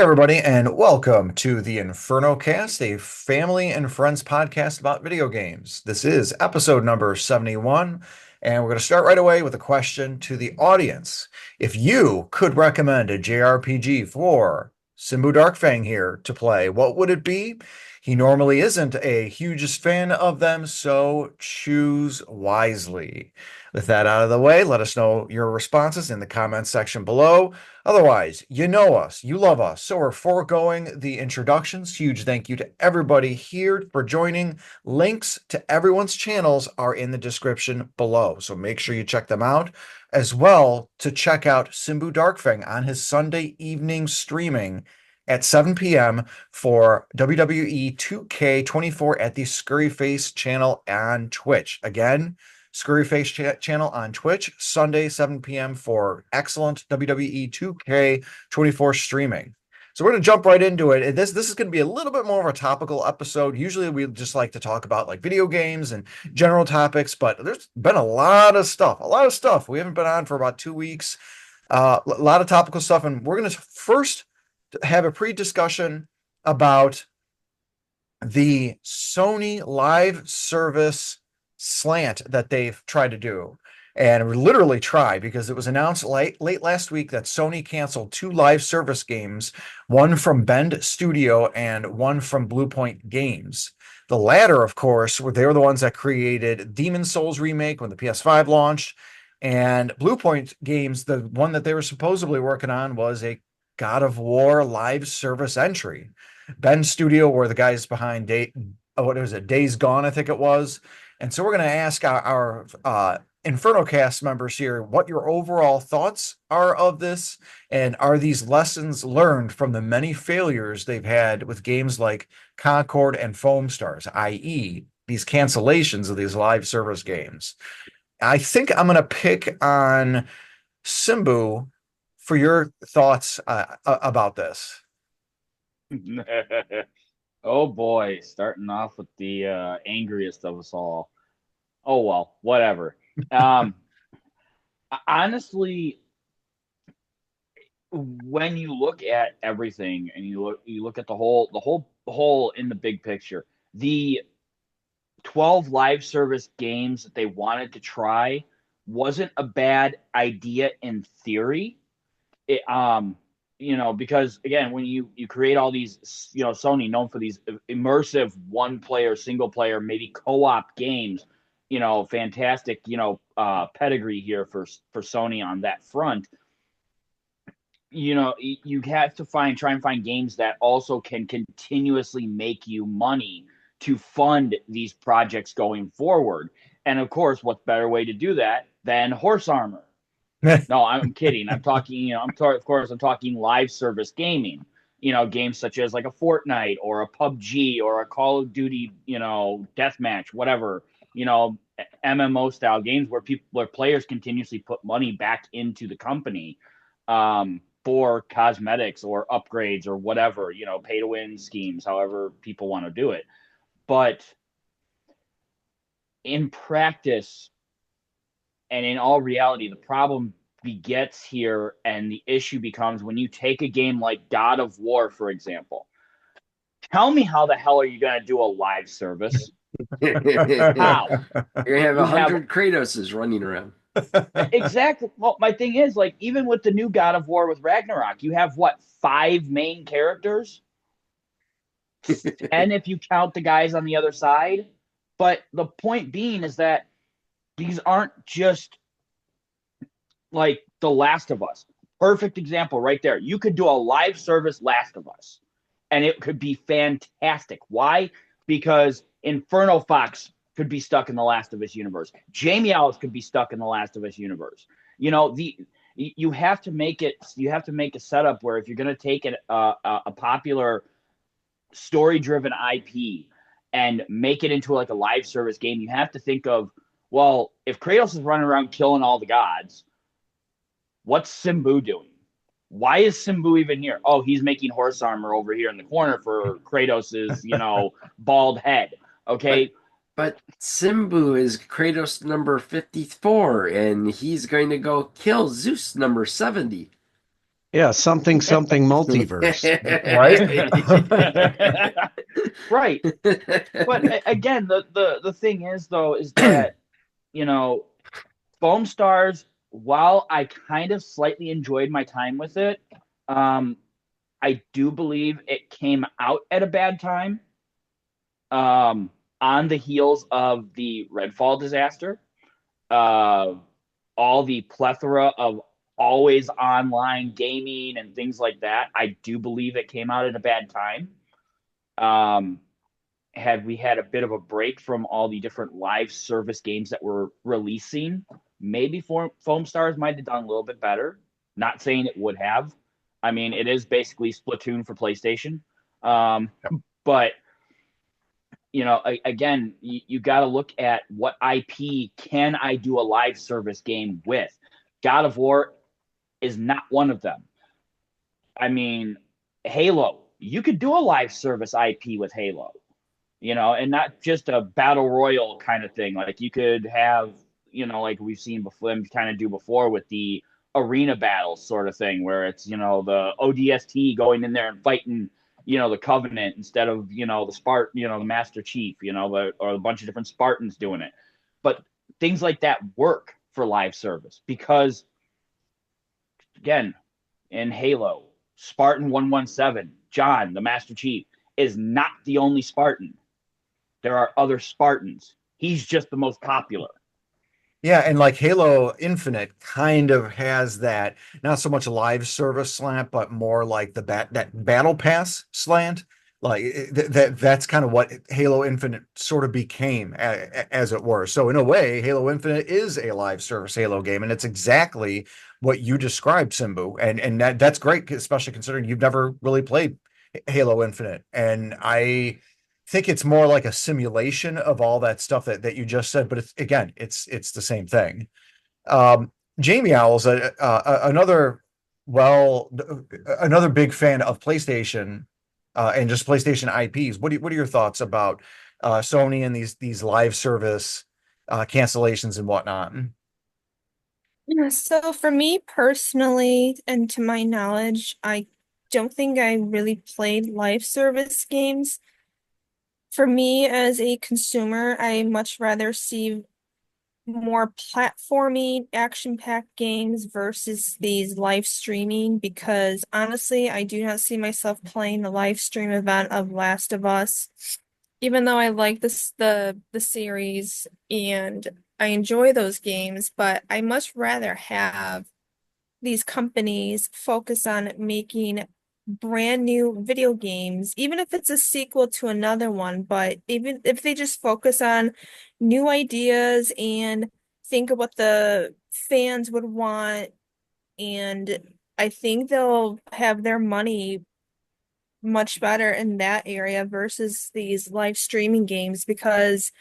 Everybody, and welcome to the Inferno Cast, a family and friends podcast about video games. This is episode number 71, and we're going to start right away with a question to the audience. If you could recommend a JRPG for Simbu Darkfang here to play, what would it be? He normally isn't a hugest fan of them, so choose wisely. With that out of the way, let us know your responses in the comments section below. Otherwise, you know us, you love us. So we're foregoing the introductions. Huge thank you to everybody here for joining. Links to everyone's channels are in the description below. So make sure you check them out. As well to check out Simbu Darkfang on his Sunday evening streaming at 7 p.m. for WWE 2K24 at the Scurryface channel on Twitch. Again, Scurryface channel on Twitch, Sunday, 7 p.m. for excellent WWE 2K24 streaming. So we're going to jump right into it. This is going to be a little bit more of a topical episode. Usually we just like to talk about like video games and general topics, but there's been a lot of stuff. We haven't been on for about 2 weeks. A lot of topical stuff, and we're going to first have a pre-discussion about the Sony live service slant that they've tried to do. And literally try, because it was announced late last week that Sony canceled two live service games, one from Bend Studio and one from Bluepoint Games. The latter, of course, they were the ones that created Demon's Souls remake when the PS5 launched. And Bluepoint Games, the one that they were supposedly working on, was a God of War live service entry. Bend Studio were the guys behind Days Gone, I think it was. And so we're going to ask our Inferno Cast members here what your overall thoughts are of this, and are these lessons learned from the many failures they've had with games like Concord and Foam Stars, i.e., these cancellations of these live service games. I think I'm going to pick on Simbu for your thoughts about this. Oh boy, starting off with the angriest of us all. Oh well, whatever. Um, Honestly, when you look at everything and you look at the whole in the big picture, the 12 live service games that they wanted to try wasn't a bad idea in theory. It, because again, when you create all these, Sony known for these immersive one player, single player, maybe co-op games, fantastic, pedigree here for Sony on that front. You have to try and find games that also can continuously make you money to fund these projects going forward. And of course, what's better way to do that than horse armor? No, I'm kidding. I'm talking, of course, I'm talking live service gaming. Games such as like a Fortnite or a PUBG or a Call of Duty, deathmatch, whatever, MMO style games where players continuously put money back into the company for cosmetics or upgrades or whatever, pay to win schemes, however people want to do it. But in practice, and in all reality, the problem begets here, and the issue becomes when you take a game like God of War, for example. Tell me, how the hell are you going to do a live service? You're gonna How? have You a have hundred Kratoses running around. exactly. Well, my thing is, like, even with the new God of War with Ragnarok, you have what, five main characters? 10 if you count the guys on the other side. But the point being is that these aren't just like The Last of Us. Perfect example right there. You could do a live service Last of Us, and it could be fantastic. Why? Because Inferno Fox could be stuck in the Last of Us universe. Jamie Ellis could be stuck in the Last of Us universe. You have to make it. You have to make a setup where if you're going to take a popular story-driven IP and make it into like a live service game, you have to think of, well, if Kratos is running around killing all the gods, what's Simbu doing? Why is Simbu even here? Oh, he's making horse armor over here in the corner for Kratos's, bald head. Okay. But Simbu is Kratos number 54, and he's going to go kill Zeus number 70. Yeah, something multiverse. Right? Right. But again, the thing is though is that you know Foam Stars, while I kind of slightly enjoyed my time with it, um, I do believe it came out at a bad time, on the heels of the Redfall disaster, uh, all the plethora of always online gaming and things like that. I do believe it came out at a bad time. Um, had we had a bit of a break from all the different live service games that were releasing, maybe Foam Stars might have done a little bit better. Not saying it would have. I mean, it is basically Splatoon for PlayStation. Um, but again, you got to look at what IP can I do a live service game with. God of War is not one of them. I mean, Halo, you could do a live service IP with Halo, and not just a battle royal kind of thing. Like you could have, like we've seen before, them kind of do before with the arena battles sort of thing, where it's, the ODST going in there and fighting, the Covenant instead of, the the Master Chief, or a bunch of different Spartans doing it. But things like that work for live service because, again, in Halo, Spartan 117, John, the Master Chief, is not the only Spartan. There are other Spartans. He's just the most popular. Yeah, and like Halo Infinite kind of has that, not so much a live service slant, but more like that battle pass slant. Like that's kind of what Halo Infinite sort of became, as it were. So in a way, Halo Infinite is a live service Halo game, and it's exactly what you described, Simbu. And that's great, especially considering you've never really played Halo Infinite. And I think it's more like a simulation of all that stuff that you just said, but it's the same thing. Um, Jamie Owl's another big fan of PlayStation and just PlayStation IPs. What are your thoughts about Sony and these live service cancellations and whatnot? Yeah, so for me personally, and to my knowledge, I don't think I really played live service games. For me as a consumer, I much rather see more platforming, action-packed games versus these live streaming because honestly, I do not see myself playing the live stream event of Last of Us. Even though I like the series and I enjoy those games, but I much rather have these companies focus on making brand new video games, even if it's a sequel to another one, but even if they just focus on new ideas and think of what the fans would want, and I think they'll have their money much better in that area versus these live streaming games because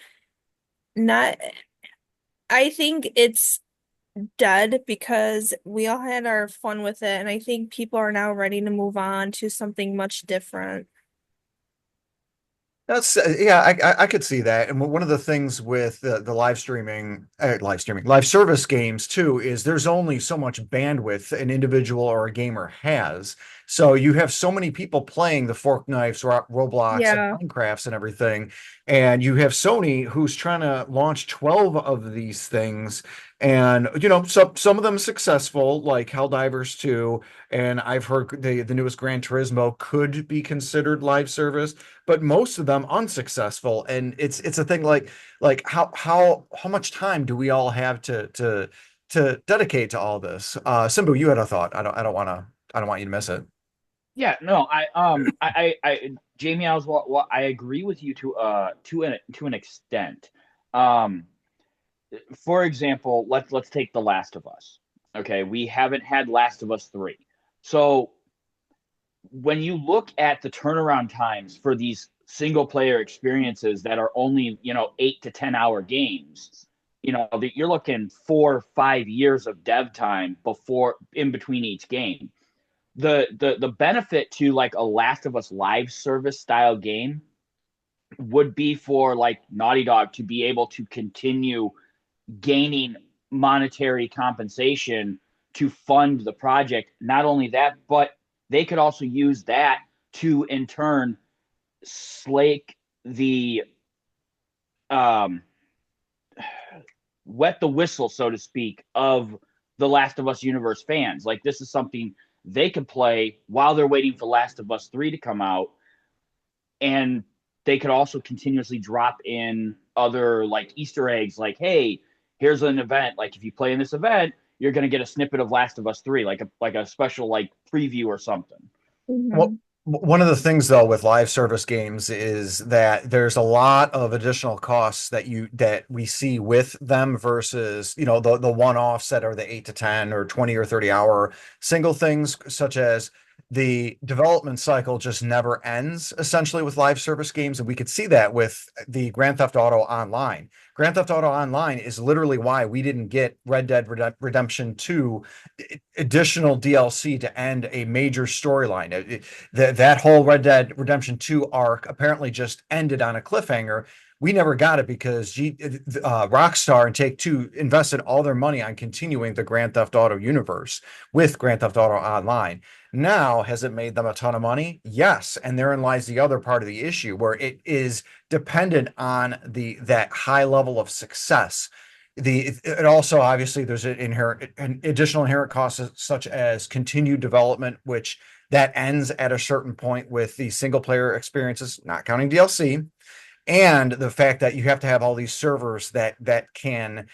not I think it's dead because we all had our fun with it, and I think people are now ready to move on to something much different. That's yeah, I could see that. And one of the things with the live service games too is there's only so much bandwidth an individual or a gamer has. So you have so many people playing the Fork Knives, Roblox, and Yeah. Minecrafts and everything, and you have Sony who's trying to launch 12 of these things, and some of them successful, like Helldivers 2, and I've heard the newest Gran Turismo could be considered live service, but most of them unsuccessful. And it's a thing like how much time do we all have to dedicate to all this? Simbu, you had a thought. I don't want you to miss it. Yeah, no, Jamie, I agree with you to an extent. Um, for example, let's take The Last of Us. Okay, we haven't had Last of Us 3. So when you look at the turnaround times for these single player experiences that are only, 8 to 10 hour games, that you're looking 4 or 5 years of dev time before in between each game. The benefit to like a Last of Us live service style game would be for like Naughty Dog to be able to continue gaining monetary compensation to fund the project. Not only that, but they could also use that to in turn slake the wet the whistle, so to speak, of the Last of Us universe fans. Like, this is something they could play while they're waiting for Last of Us 3 to come out. And they could also continuously drop in other like Easter eggs, like, hey, here's an event. Like, if you play in this event, you're going to get a snippet of Last of Us 3, like a special like preview or something. Well, one of the things though with live service games is that there's a lot of additional costs that we see with them versus, you know, the one-offs that are the 8 to 10 or 20 or 30 hour single things, such as the development cycle just never ends essentially with live service games. And we could see that with the Grand Theft Auto Online. Grand Theft Auto Online is literally why we didn't get Red Dead Redemption 2 additional DLC to end a major storyline. That whole Red Dead Redemption 2 arc apparently just ended on a cliffhanger. We never got it because Rockstar and Take-Two invested all their money on continuing the Grand Theft Auto universe with Grand Theft Auto Online. Now, has it made them a ton of money? Yes. And therein lies the other part of the issue, where it is dependent on that high level of success. It also, obviously, there's an additional inherent costs such as continued development, which that ends at a certain point with the single player experiences, not counting DLC, and the fact that you have to have all these servers that can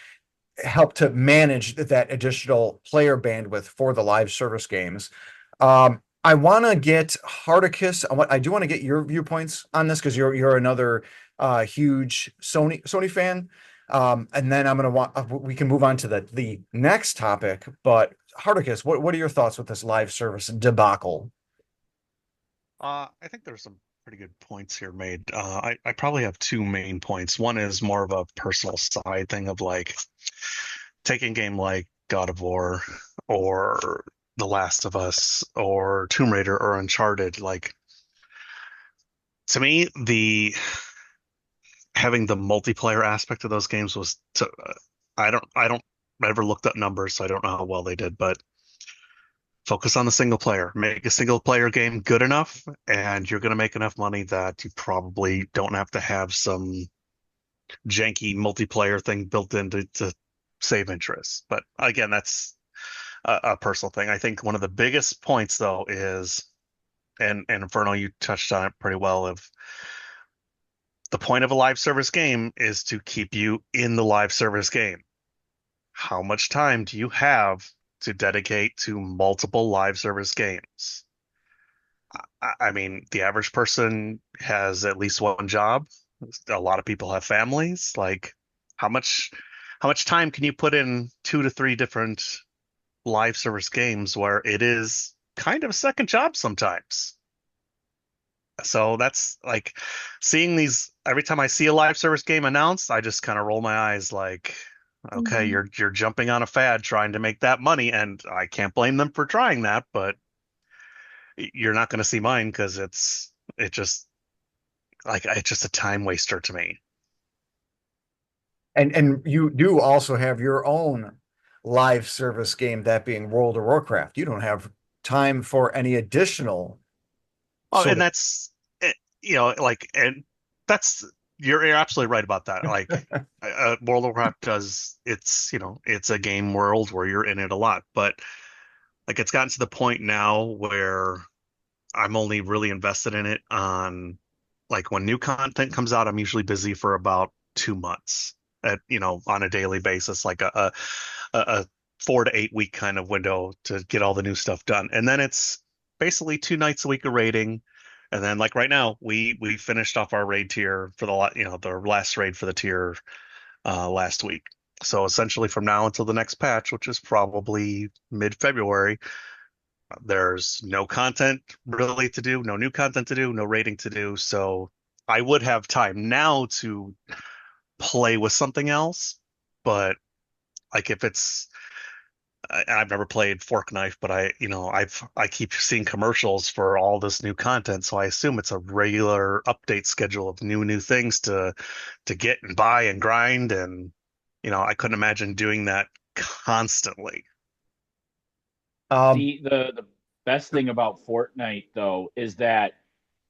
help to manage that additional player bandwidth for the live service games. I want to get Hardicus. I do want to get your viewpoints on this because you're another huge Sony fan. And then we can move on to the next topic. But Hardicus, what are your thoughts with this live service debacle? I think there's some pretty good points here made. I probably have two main points. One is more of a personal side thing of like taking a game like God of War or The Last of Us or Tomb Raider or Uncharted. Like, to me, having the multiplayer aspect of those games was I don't ever looked up numbers, so I don't know how well they did, but focus on the single player. Make a single player game good enough, and you're going to make enough money that you probably don't have to have some janky multiplayer thing built in to save interest. But again, that's a personal thing. I think one of the biggest points, though, is, and Inferno, you touched on it pretty well, of the point of a live service game is to keep you in the live service game. How much time do you have to dedicate to multiple live service games? I mean, the average person has at least one job. A lot of people have families. Like, how much time can you put in 2 to 3 different live service games where it is kind of a second job sometimes? So that's like seeing these every time I see a live service game announced, I just kind of roll my eyes like, okay, you're jumping on a fad trying to make that money, and I can't blame them for trying that, but you're not going to see mine because it's just a time waster to me. And you do also have your own live service game, that being World of Warcraft. You don't have time for any additional. Oh, and that's like, and that's you're absolutely right about that. Like, World of Warcraft does it's a game world where you're in it a lot, but like it's gotten to the point now where I'm only really invested in it on like when new content comes out. I'm usually busy for about 2 months on a daily basis, like a 4 to 8 week kind of window to get all the new stuff done, and then it's basically 2 nights a week of raiding. And then, like right now, we finished off our raid tier for the last raid for the tier last week. So essentially, from now until the next patch, which is probably mid-February, there's no content really to do, no new content to do, no raiding to do. So I would have time now to play with something else, but like if it's I've never played Fork Knife, but I keep seeing commercials for all this new content, so I assume it's a regular update schedule of new things to get and buy and grind, and I couldn't imagine doing that constantly. Um, See, the best thing about Fortnite though is that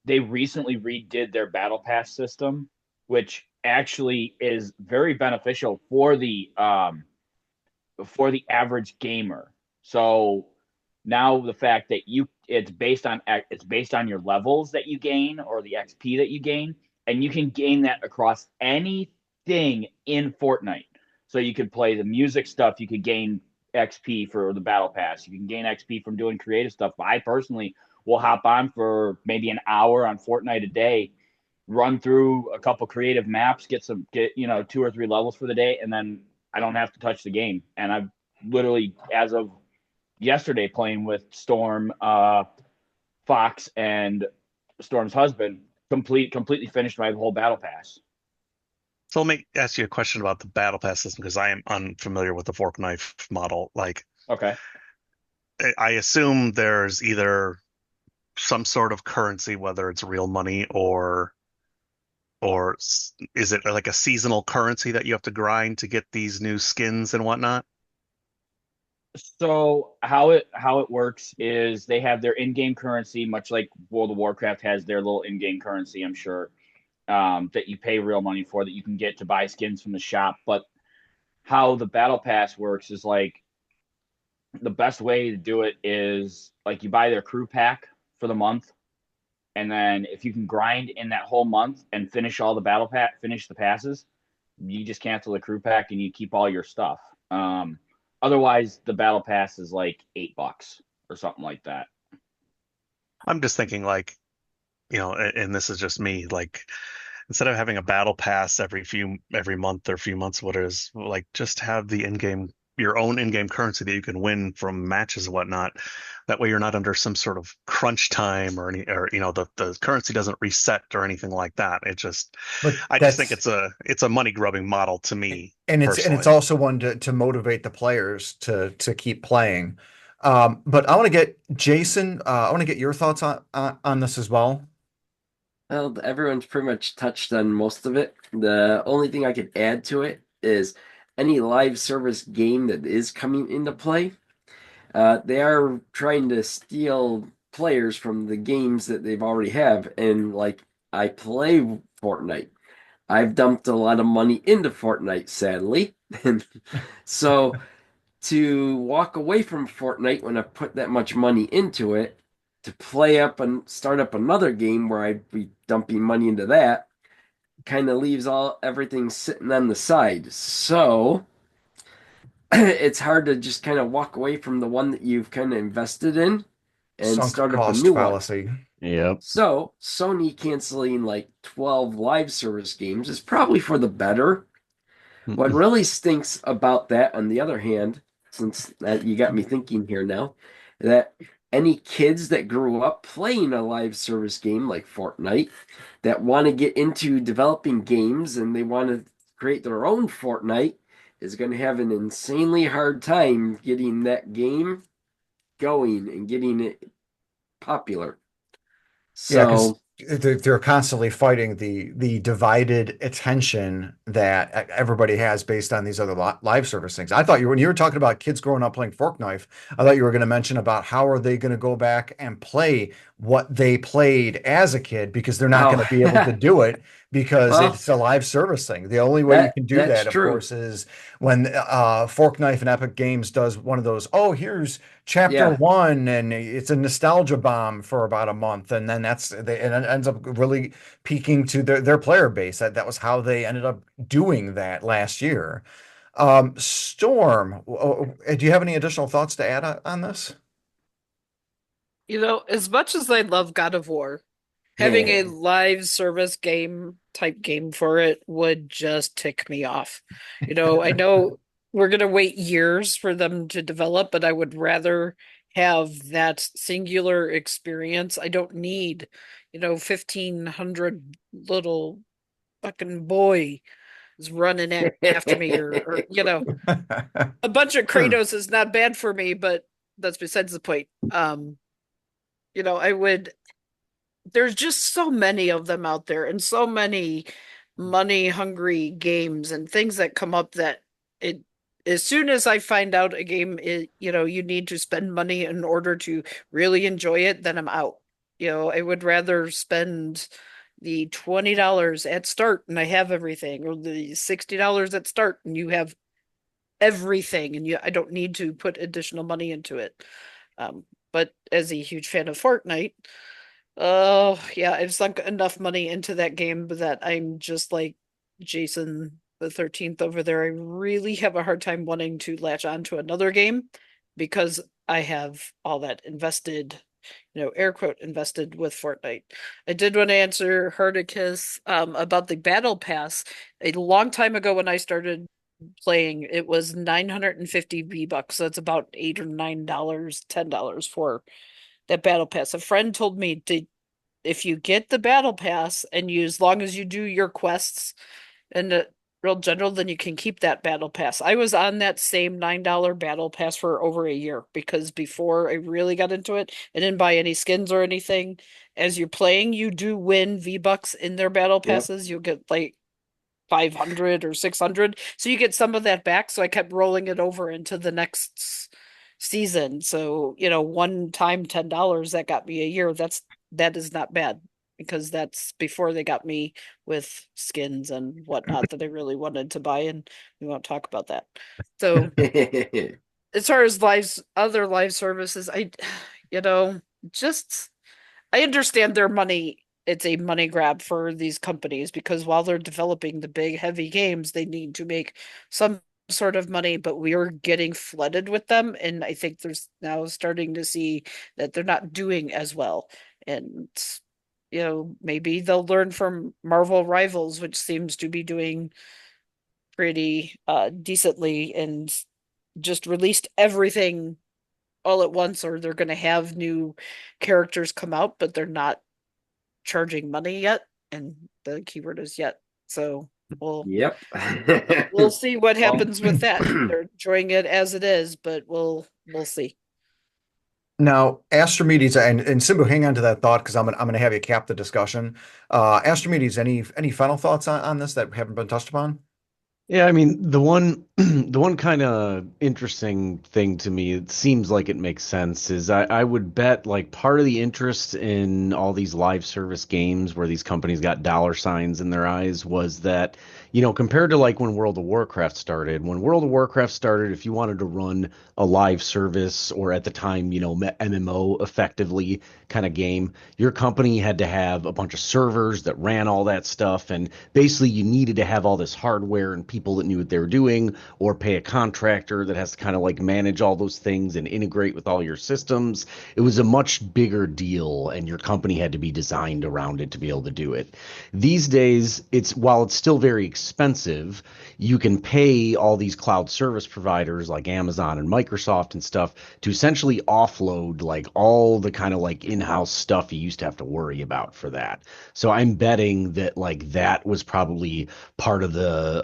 they recently redid their battle pass system, which actually is very beneficial for the average gamer. So now the fact that it's based on your levels that you gain or the XP that you gain, and you can gain that across anything in Fortnite. So you could play the music stuff, you could gain XP for the battle pass, you can gain XP from doing creative stuff. But I personally will hop on for maybe an hour on Fortnite a day, run through a couple creative maps, get 2 or 3 levels for the day, and then I don't have to touch the game. And I've literally, as of yesterday, playing with Storm, Fox, and Storm's husband, completely finished my whole battle pass. So let me ask you a question about the battle pass system because I am unfamiliar with the fork knife model. Like, Okay. I assume there's either some sort of currency, whether it's real money or is it like a seasonal currency that you have to grind to get these new skins and whatnot? So how it works is they have their in-game currency, much like World of Warcraft has their little in-game currency, I'm sure, that you pay real money for that you can get to buy skins from the shop. But how the battle pass works is like the best way to do it is like you buy their crew pack for the month, and then if you can grind in that whole month and finish all the finish the passes, you just cancel the crew pack and you keep all your stuff. Otherwise, the battle pass is like $8 or something like that. I'm just thinking like, and this is just me, like instead of having a battle pass every month or few months, what it is, like just have the in-game your own in-game currency that you can win from matches and whatnot. That way you're not under some sort of crunch time or the currency doesn't reset or anything like that. but I just think that's it's a money grubbing model to me and it's personally. also one to motivate the players to keep playing. But I want to get Jason. I want to get your thoughts on this as well. Well, everyone's pretty much touched on most of it. The only thing I could add to it is any live service game that is coming into play. They are trying to steal players from the games that they've already have. And like I play Fortnite. I've dumped a lot of money into Fortnite, sadly. And so to walk away from Fortnite when I put that much money into it, to play up and start up another game where I'd be dumping money into that, kind of leaves everything sitting on the side. So it's hard to just kind of walk away from the one that you've kind of invested in and Sunk start up a cost new one. fallacy. Yep. So Sony canceling like 12 live service games is probably for the better. What really stinks about that, on the other hand, since you got me thinking here now, that any kids that grew up playing a live service game like Fortnite that want to get into developing games and they want to create their own Fortnite is going to have an insanely hard time getting that game going and getting it popular. Yeah, because So, they're constantly fighting the divided attention that everybody has based on these other live service things. I thought when you were talking about kids growing up playing Fork Knife, I thought you were going to mention about how are they going to go back and play what they played as a kid because they're not going to be able to oh, do it because well, it's a live service thing. The only way you that can do that's that, of true. course, is when Fork Knife and Epic Games does one of those, oh, here's chapter Yeah. one, and it's a nostalgia bomb for about a month, and then and it ends up really peaking to their player base. That was how they ended up doing that last year. Storm, do you have any additional thoughts to add on this? As much as I love God of War, having a live service game type game for it would just tick me off. I know we're gonna wait years for them to develop, but I would rather have that singular experience. I don't need, 1,500 little fucking boy is running after me or a bunch of Kratos is not bad for me, but that's besides the point. I would there's just so many of them out there and so many money hungry games and things that come up that it as soon as I find out a game is, you need to spend money in order to really enjoy it, then I'm out. I would rather spend the $20 at start and I have everything, or the $60 at start and you have everything, and I don't need to put additional money into it. But as a huge fan of Fortnite, oh yeah, I've sunk enough money into that game that I'm just like Jason the 13th over there. I really have a hard time wanting to latch on to another game because I have all that invested, air quote invested with Fortnite. I did want to answer Herdicus about the battle pass. A long time ago when I started playing, it was 950 V-Bucks. That's about $8 or $9, $10 for that battle pass. A friend told me to, if you get the battle pass and you, as long as you do your quests in the real general, then you can keep that battle pass. I was on that same $9 battle pass for over a year because before I really got into it, I didn't buy any skins or anything. As you're playing, you do win V-Bucks in their battle Yep. passes. You'll get like 500 or 600. So you get some of that back. So I kept rolling it over into the next season. So, one time $10 that got me a year. That is not bad because that's before they got me with skins and whatnot that I really wanted to buy, and we won't talk about that. So as far as other live services, you know, just I understand their money. It's a money grab for these companies because while they're developing the big, heavy games, they need to make some sort of money, but we are getting flooded with them. And I think there's now starting to see that they're not doing as well. And, maybe they'll learn from Marvel Rivals, which seems to be doing pretty decently and just released everything all at once, or they're going to have new characters come out, but they're not charging money yet, and the keyword is yet. So Yep. we'll see what Well, happens with that. They're enjoying it as it is, but we'll see. Now, Astrimedes and Simbu, hang on to that thought because I'm gonna have you cap the discussion. Astrimedes, any final thoughts on this that haven't been touched upon? Yeah, I mean, the one the one kind of interesting thing to me, it seems like it makes sense, is I would bet like part of the interest in all these live service games where these companies got dollar signs in their eyes was that, compared to like when World of Warcraft started, if you wanted to run a live service or at the time, MMO effectively kind of game, your company had to have a bunch of servers that ran all that stuff, and basically you needed to have all this hardware and people that knew what they were doing, or pay a contractor that has to kind of like manage all those things and integrate with all your systems. It was a much bigger deal, and your company had to be designed around it to be able to do it. These days, while it's still very expensive, you can pay all these cloud service providers like Amazon and Microsoft and stuff to essentially offload like all the kind of like in-house stuff you used to have to worry about for that. So I'm betting that like that was probably part of the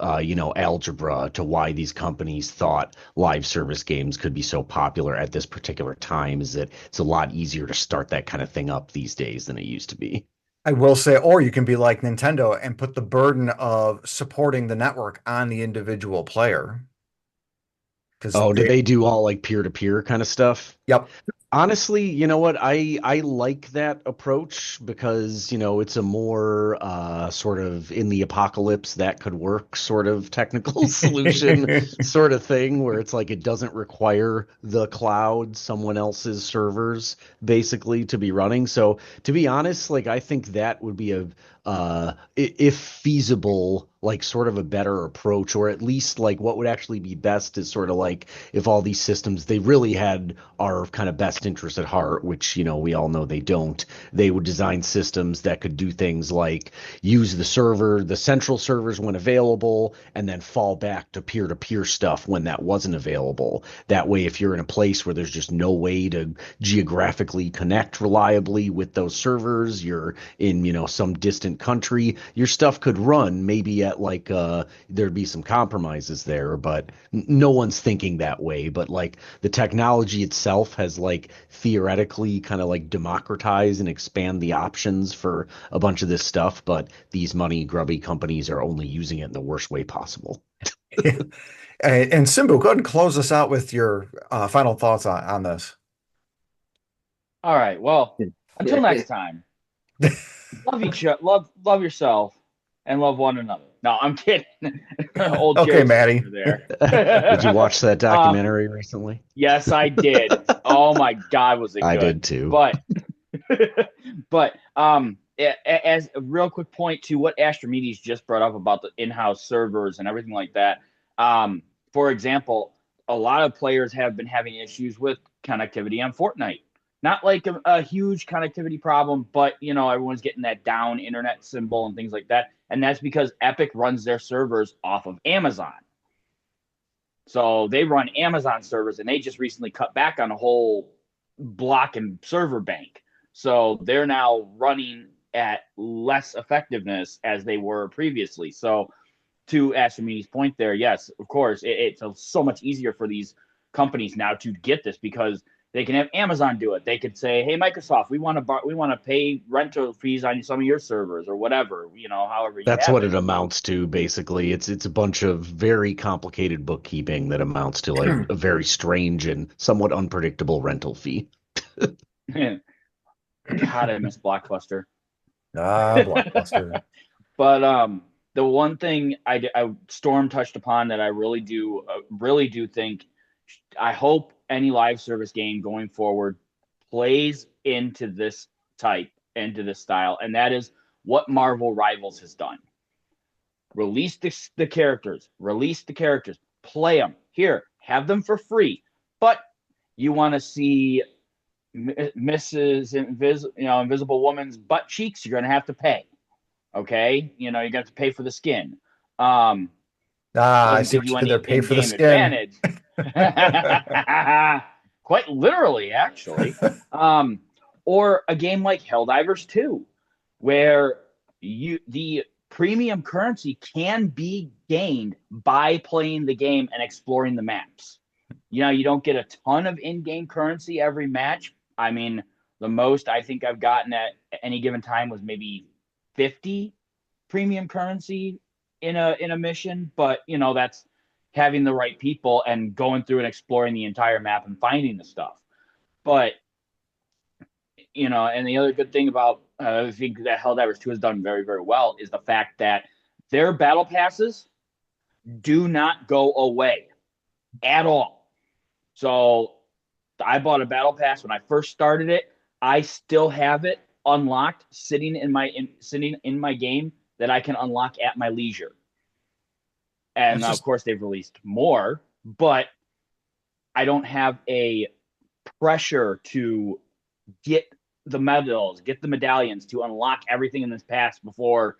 algebra to why these companies thought live service games could be so popular at this particular time, is that it's a lot easier to start that kind of thing up these days than it used to be. I will say, or you can be like Nintendo and put the burden of supporting the network on the individual player. Because Oh, do they do all like peer-to-peer kind of stuff? yep. Honestly, you know what? I like that approach because, it's a more sort of in the apocalypse that could work sort of technical solution sort of thing where it's like it doesn't require the cloud, someone else's servers basically to be running. So to be honest, like I think that would be if feasible, like sort of a better approach, or at least like what would actually be best is sort of like if all these systems they really had our kind of best interest at heart, which we all know they don't. They would design systems that could do things like use the central servers when available, and then fall back to peer-to-peer stuff when that wasn't available. That way, if you're in a place where there's just no way to geographically connect reliably with those servers, you're in some distant country, your stuff could run maybe at like there'd be some compromises there, but no one's thinking that way. But like the technology itself has like theoretically kind of like democratize and expand the options for a bunch of this stuff, but these money grubby companies are only using it in the worst way possible. And Simbu, go ahead and close us out with your final thoughts on this. All right. Well, until next time, love yourself, and love one another. No, I'm kidding. Old Okay, jokes Maddie. over there. Did you watch that documentary recently? Yes, I did. Oh my God, was it I good? did too. But as a real quick point to what Astrimedes just brought up about the in-house servers and everything like that. For example, a lot of players have been having issues with connectivity on Fortnite. Not like a huge connectivity problem, but everyone's getting that down internet symbol and things like that. And that's because Epic runs their servers off of Amazon. So they run Amazon servers, and they just recently cut back on a whole block and server bank. So they're now running at less effectiveness as they were previously. So to Astrimedes' point there, yes, of course, it's so much easier for these companies now to get this because they can have Amazon do it. They could say, "Hey, Microsoft, we want to pay rental fees on some of your servers or whatever." However you That's have what it. it amounts to, basically. It's a bunch of very complicated bookkeeping that amounts to like a very strange and somewhat unpredictable rental fee. God, I miss Blockbuster. Blockbuster. But the one thing Storm touched upon that I really do think, I hope any live service game going forward plays into this style, and that is what Marvel Rivals has done. Release the characters, play them here, have them for free, but you want to see Mrs. Invisible Woman's butt cheeks, you're going to have to pay. Okay, you're going to have to pay for the skin. I Doesn't see give what you you did any there. Pay for the in-game skin. advantage. Quite literally, actually. Or a game like Helldivers 2, where the premium currency can be gained by playing the game and exploring the maps. You don't get a ton of in-game currency every match. I mean, the most I think I've gotten at any given time was maybe 50 premium currency in a mission, but that's having the right people and going through and exploring the entire map and finding the stuff. But and the other good thing about I think that Helldivers 2 has done very, very well is the fact that their battle passes do not go away at all. So I bought a battle pass when I first started it. I still have it unlocked, sitting in my game that I can unlock at my leisure. And of course, they've released more, but I don't have a pressure to get the medals, get the medallions, to unlock everything in this pass before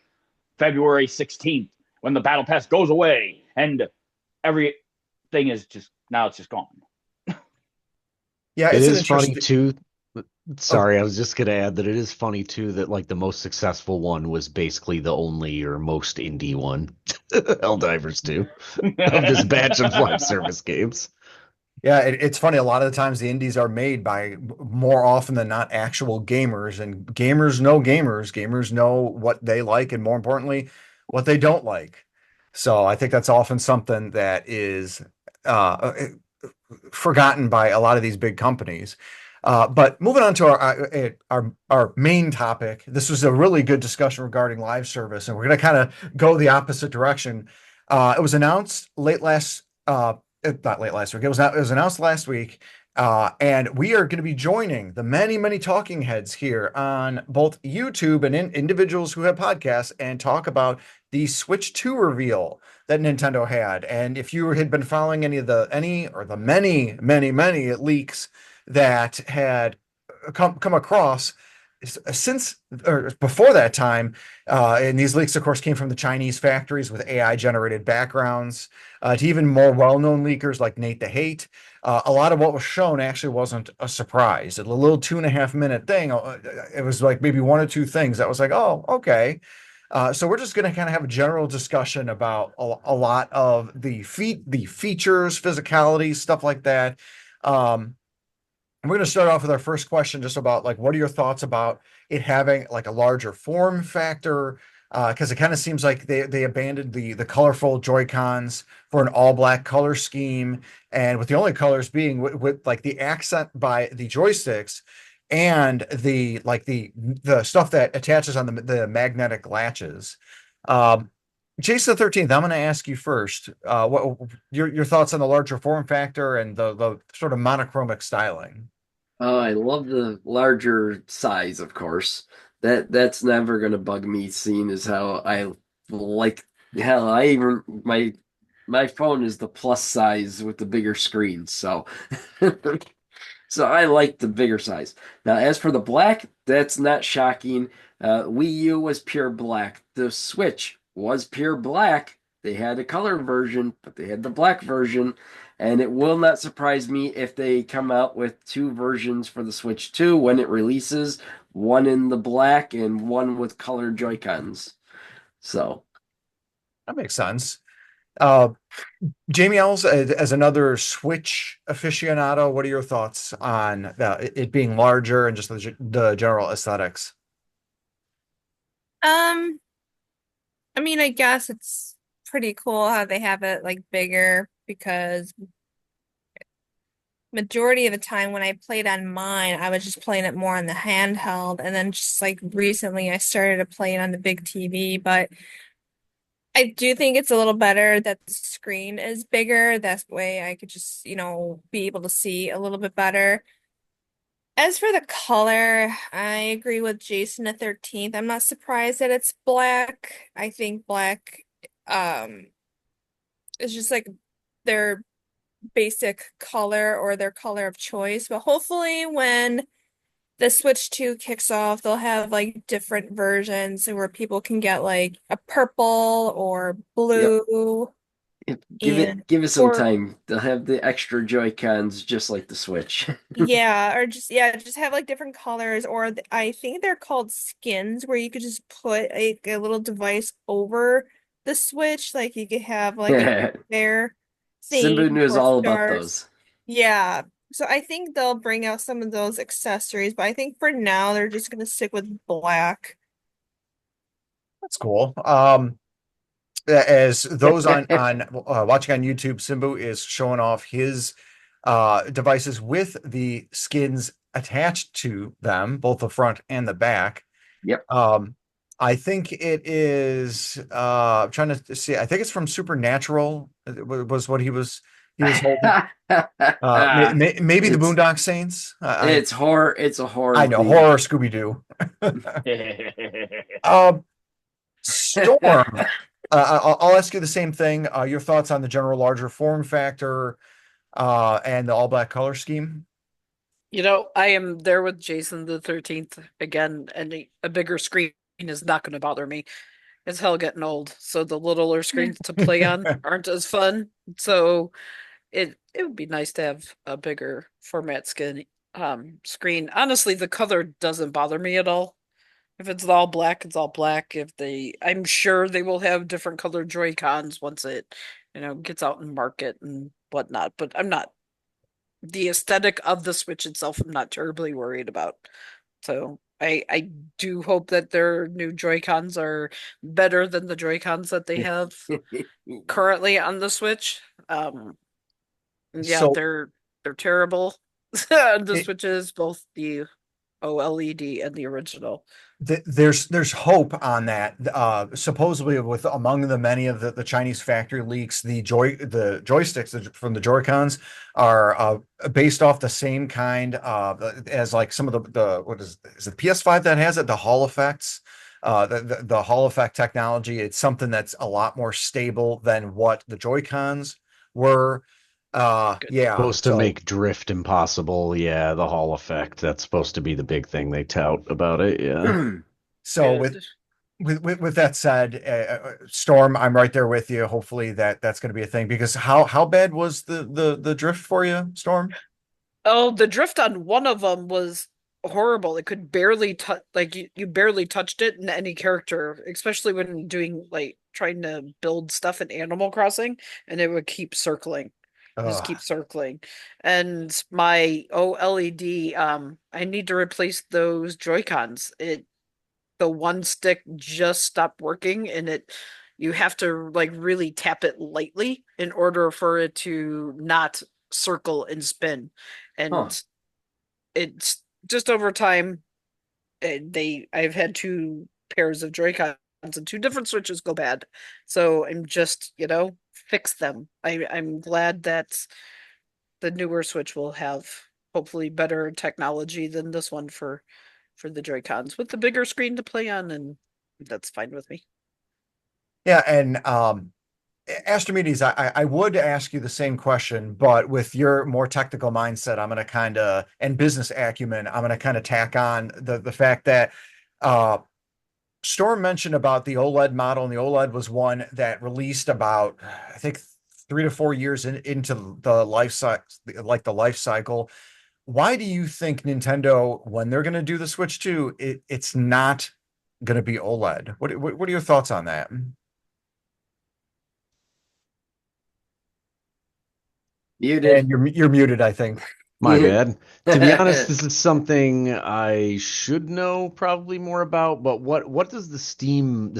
February 16th, when the battle pass goes away and everything is just gone. Yeah, It it's is funny too. Oh. Sorry, I was just gonna add that it is funny too that like the most successful one was basically the only or most indie one, Helldivers 2, of this batch of live service games. Yeah, it's funny. A lot of the times the indies are made by, more often than not, actual gamers, and gamers know gamers. Gamers know what they like, and more importantly, what they don't like. So I think that's often something that is forgotten by a lot of these big companies. But moving on to our main topic, this was a really good discussion regarding live service, and we're going to kind of go the opposite direction. It was announced not late last week. It was announced last week, and we are going to be joining the many talking heads here on both YouTube and individuals who have podcasts and talk about the Switch 2 reveal that Nintendo had. And if you had been following any or the many leaks that had come across since or before that time, and these leaks, of course, came from the Chinese factories with AI generated backgrounds, to even more well-known leakers like Nate the Hate. A lot of what was shown actually wasn't a surprise. A little 2.5 minute thing, it was like maybe one or two things that was like, oh, okay. So we're just going to kind of have a general discussion about a lot of the features, physicality, stuff like that. We're going to start off with our first question, just about like, what are your thoughts about it having like a larger form factor? because it kind of seems like they abandoned the colorful Joy-Cons for an all black color scheme, and with the only colors being with like the accent by the joysticks and the like the stuff that attaches on the magnetic latches. Um, Jason the 13th, I'm going to ask you first. What your thoughts on the larger form factor and the sort of monochromic styling? I love the larger size, of course. That's never gonna bug me, seeing as how I like hell, I even my phone is the plus size with the bigger screen, so so I like the bigger size. Now, as for the black, that's not shocking. Wii U was pure black. The Switch was pure black. They had a color version, but they had the black version. And it will not surprise me if they come out with two versions for the Switch 2 when it releases, one in the black and one with colored Joy-Cons. So, That makes sense. Uh, Jamie Ells, as another Switch aficionado, what are your thoughts on it being larger and just the general aesthetics? Um, I mean, I guess it's pretty cool how they have it like bigger because majority of the time when I played on mine, I was just playing it more on the handheld, and then just like recently I started to play it on the big TV, but I do think it's a little better that the screen is bigger. That way I could just, be able to see a little bit better. As for the color, I agree with Jason the 13th. I'm not surprised that it's black. I think black um is just like their basic color or their color of choice. But hopefully when the Switch 2 kicks off, they'll have like different versions where people can get like a purple or yep. blue Give and it some or time. They'll have the extra Joy-Cons just like the Switch. yeah, or just have like different colors or I think they're called skins where you could just put a little device over the Switch, like you could have like a fair Simbu theme knows or all about stars. those. Yeah. So I think they'll bring out some of those accessories, but I think for now they're just gonna stick with black. That's cool. As those on watching on YouTube, Simbu is showing off his devices with the skins attached to them, both the front and the back. Yep. I think it is I'm trying to see, I think it's from Supernatural was what he was holding. Maybe the It's Boondock Saints. it's horror. It's a horror I know, theme. horror Scooby-Doo. Um, Storm. I'll ask you the same thing. Your thoughts on the general larger form factor and the all black color scheme? I am there with Jason the 13th again, and a bigger screen is not going to bother me. It's hell getting old, so the littler screens to play on aren't as fun. So it would be nice to have a bigger format screen. Honestly, the color doesn't bother me at all. If it's all black, it's all black. I'm sure they will have different colored Joy-Cons once it, gets out in market and whatnot. But I'm not the aesthetic of the Switch itself. I'm not terribly worried about. So I do hope that their new Joy-Cons are better than the Joy-Cons that they have currently on the Switch. Yeah, So they're terrible. The it, Switches, both the OLED and the original. there's hope on that. Supposedly, with among the many of the Chinese factory leaks, the joysticks from the Joy-Cons are based off the same kind as like some of the what is it PS5 that has it, the Hall effects. The Hall effect technology, it's something that's a lot more stable than what the Joy-Cons were. Good. Yeah, Supposed to so make drift impossible. Yeah, the Hall effect. That's supposed to be the big thing they tout about it. Yeah. so with Good. with that said, Storm, I'm right there with you. Hopefully that's going to be a thing because how bad was the drift for you, Storm? Oh, the drift on one of them was horrible. It could barely touch, like you barely touched it in any character, especially when doing like trying to build stuff in Animal Crossing, and it would keep circling, just keep circling. And my OLED, I need to replace those Joy-Cons. the one stick just stopped working, and you have to like really tap it lightly in order for it to not circle and spin. Huh. And it's just over time, I've had two pairs of Joy-Cons and two different Switches go bad. So I'm just, fix them. I'm glad that the newer Switch will have hopefully better technology than this one for the Joy-Cons with the bigger screen to play on, and that's fine with me. Yeah, and Astrimedes, I would ask you the same question, but with your more technical mindset, I'm going to kind of, and business acumen, I'm going to kind of tack on the fact that Storm mentioned about the OLED model, and the OLED was one that released about, I think, 3 to 4 years into the life cycle, like the life cycle. Why do you think Nintendo, when they're going to do the Switch 2, it's not going to be OLED? What are your thoughts on that? Muted. And you're muted, I think. My bad. To be honest, this is something I should know probably more about, but what does the Steam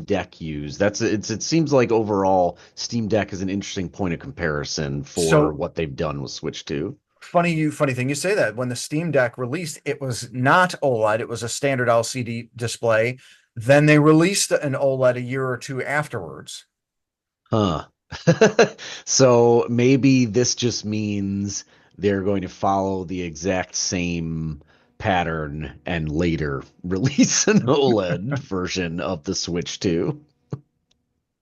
Deck use? It seems like overall Steam Deck is an interesting point of comparison for So what they've done with Switch 2. funny thing you say that. When the Steam Deck released, it was not OLED, it was a standard LCD display. Then they released an OLED a year or two afterwards. Huh. So maybe this just means they're going to follow the exact same pattern and later release an OLED version of the Switch 2.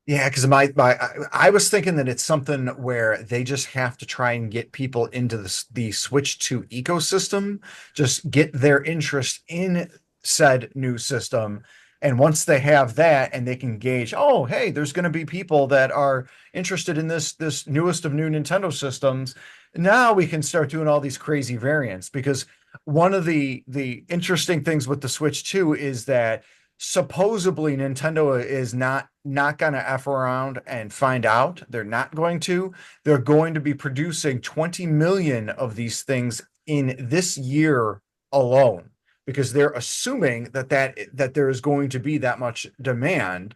Yeah, because I was thinking that it's something where they just have to try and get people into the Switch 2 ecosystem, just get their interest in said new system. And once they have that and they can gauge, oh, hey, there's going to be people that are interested in this newest of new Nintendo systems. Now we can start doing all these crazy variants, because one of the interesting things with the Switch 2 is that supposedly Nintendo is not going to F around and find out. They're not going to. They're going to be producing 20 million of these things in this year alone, because they're assuming that there is going to be that much demand.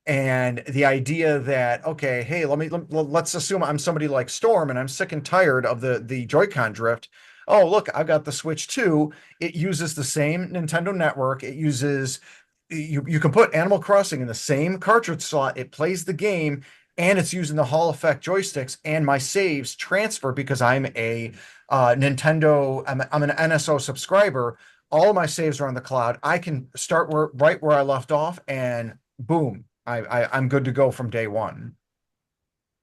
And the idea that, okay, hey, let's assume I'm somebody like Storm and I'm sick and tired of the Joy-Con drift. Oh, look, I've got the Switch 2. It uses the same Nintendo network. You can put Animal Crossing in the same cartridge slot. It plays the game, and it's using the Hall effect joysticks, and my saves transfer because I'm a Nintendo. I'm an NSO subscriber. All of my saves are on the cloud. I can start right where I left off, and boom, I'm good to go from day one.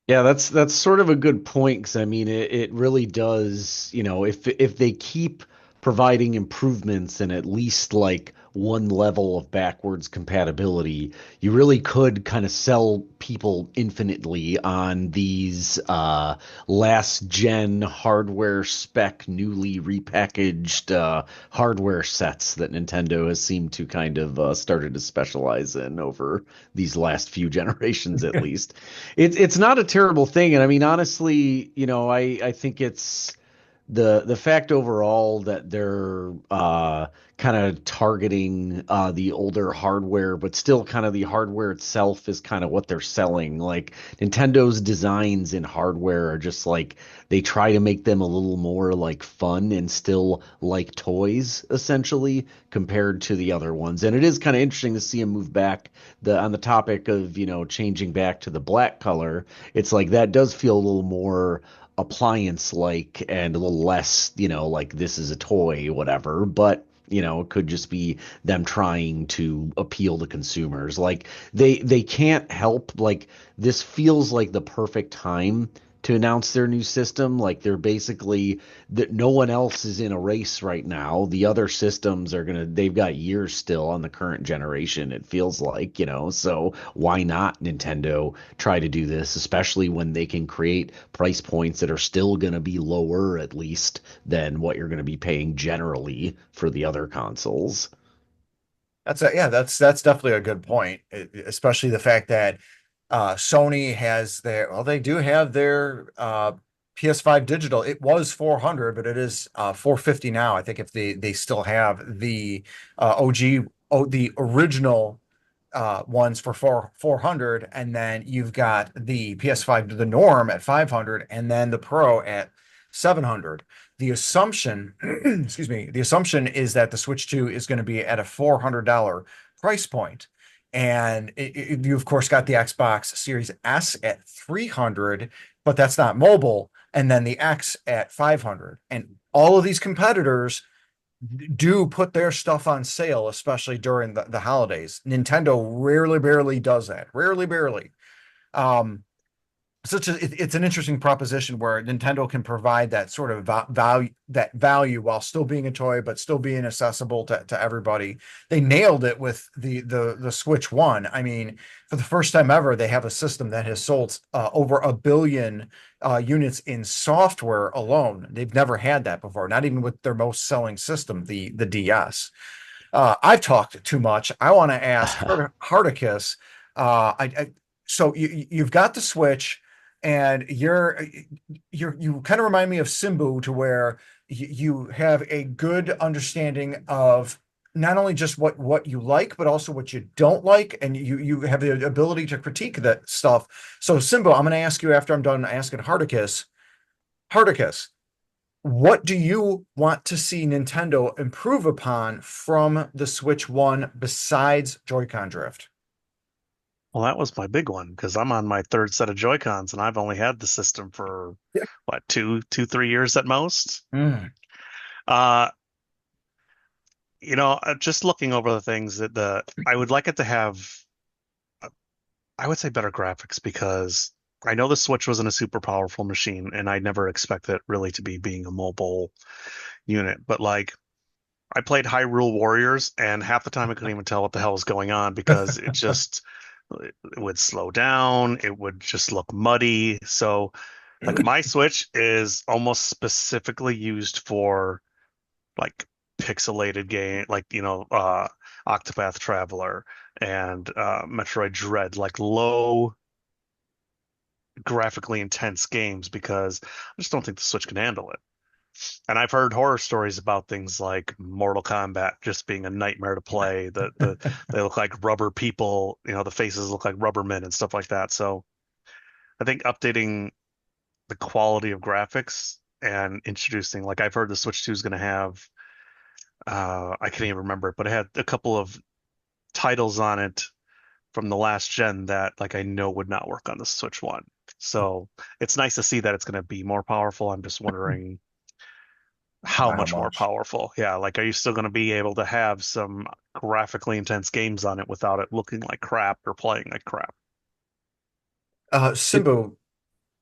Yeah, that's sort of a good point, because I mean it really does, if they keep providing improvements and at least like one level of backwards compatibility, you really could kind of sell people infinitely on these last gen hardware spec, newly repackaged hardware sets that Nintendo has seemed to kind of started to specialize in over these last few generations at least. It's not a terrible thing, and I mean honestly, I think it's the fact overall that they're kind of targeting the older hardware, but still kind of the hardware itself is kind of what they're selling. Like Nintendo's designs in hardware are just like they try to make them a little more like fun and still like toys essentially compared to the other ones. And it is kind of interesting to see them move back on the topic of, changing back to the black color. It's like that does feel a little more appliance like and a little less, like this is a toy, whatever. But it could just be them trying to appeal to consumers. Like they can't help, like this feels like the perfect time to announce their new system. Like they're basically that no one else is in a race right now. The other systems they've got years still on the current generation, it feels like, so why not Nintendo try to do this, especially when they can create price points that are still going to be lower at least than what you're going to be paying generally for the other consoles. That's definitely a good point, especially the fact that Sony has they do have their PS5 digital. It was 400, but it is 450 now. I think if they still have the OG the original ones for 400, and then you've got the PS5 to the norm at 500, and then the Pro at 700. The assumption, excuse me, the assumption is that the Switch 2 is going to be at a $400 price point. And you, of course, got the Xbox Series S at 300, but that's not mobile. And then the X at 500. And all of these competitors do put their stuff on sale, especially during the holidays. Nintendo rarely, barely does that. Rarely, barely. Um, it's an interesting proposition where Nintendo can provide that sort of value while still being a toy, but still being accessible to everybody. They nailed it with the Switch One. I mean, for the first time ever, they have a system that has sold over 1 billion units in software alone. They've never had that before, not even with their most selling system, the DS. I've talked too much. I want to ask Hardicus. So you've got the Switch, and you kind of remind me of Simbu, to where you have a good understanding of not only just what you like, but also what you don't like, and you have the ability to critique that stuff. So Simbu, I'm going to ask you after I'm done asking Hardicus. Hardicus, what do you want to see Nintendo improve upon from the Switch One besides Joy-Con drift? Well, that was my big one because I'm on my third set of Joy-Cons and I've only had the system for what, 3 years at most. Uh, just looking over the things that I would like it to have, I would say better graphics, because I know the Switch wasn't a super powerful machine and I never expected it really to be being a mobile unit. But like, I played Hyrule Warriors and half the time I couldn't even tell what the hell was going on because it would slow down, it would just look muddy. So like my Switch is almost specifically used for like pixelated game, like Octopath Traveler and Metroid Dread, like low graphically intense games, because I just don't think the Switch can handle it. And I've heard horror stories about things like Mortal Kombat just being a nightmare to play. They look like rubber people, the faces look like rubber men and stuff like that. So I think updating the quality of graphics and introducing, like, I've heard the Switch 2 is going to have, I can't even remember it, but it had a couple of titles on it from the last gen that like I know would not work on the Switch 1. So it's nice to see that it's going to be more powerful. I'm just wondering how How much more much? powerful. Yeah, like, are you still going to be able to have some graphically intense games on it without it looking like crap or playing like crap? Simbu,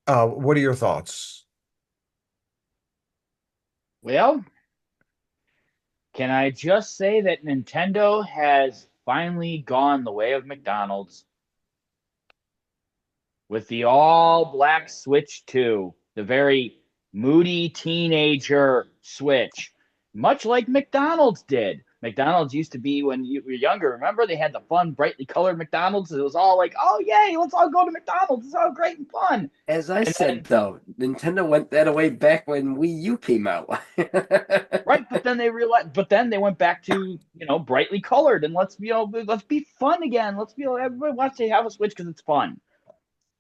what are your thoughts? Well, can I just say that Nintendo has finally gone the way of McDonald's with the all black Switch 2, the very moody teenager Switch, much like McDonald's did. McDonald's used to be, when you were younger, remember they had the fun, brightly colored McDonald's? It was all like, oh, yay, let's all go to McDonald's. It's all great and fun. As I And said, then, though, Nintendo went that away back when Wii U came out. right, but then they realized, but then they went back to, brightly colored, and let's be fun again. Everybody wants to have a Switch because it's fun.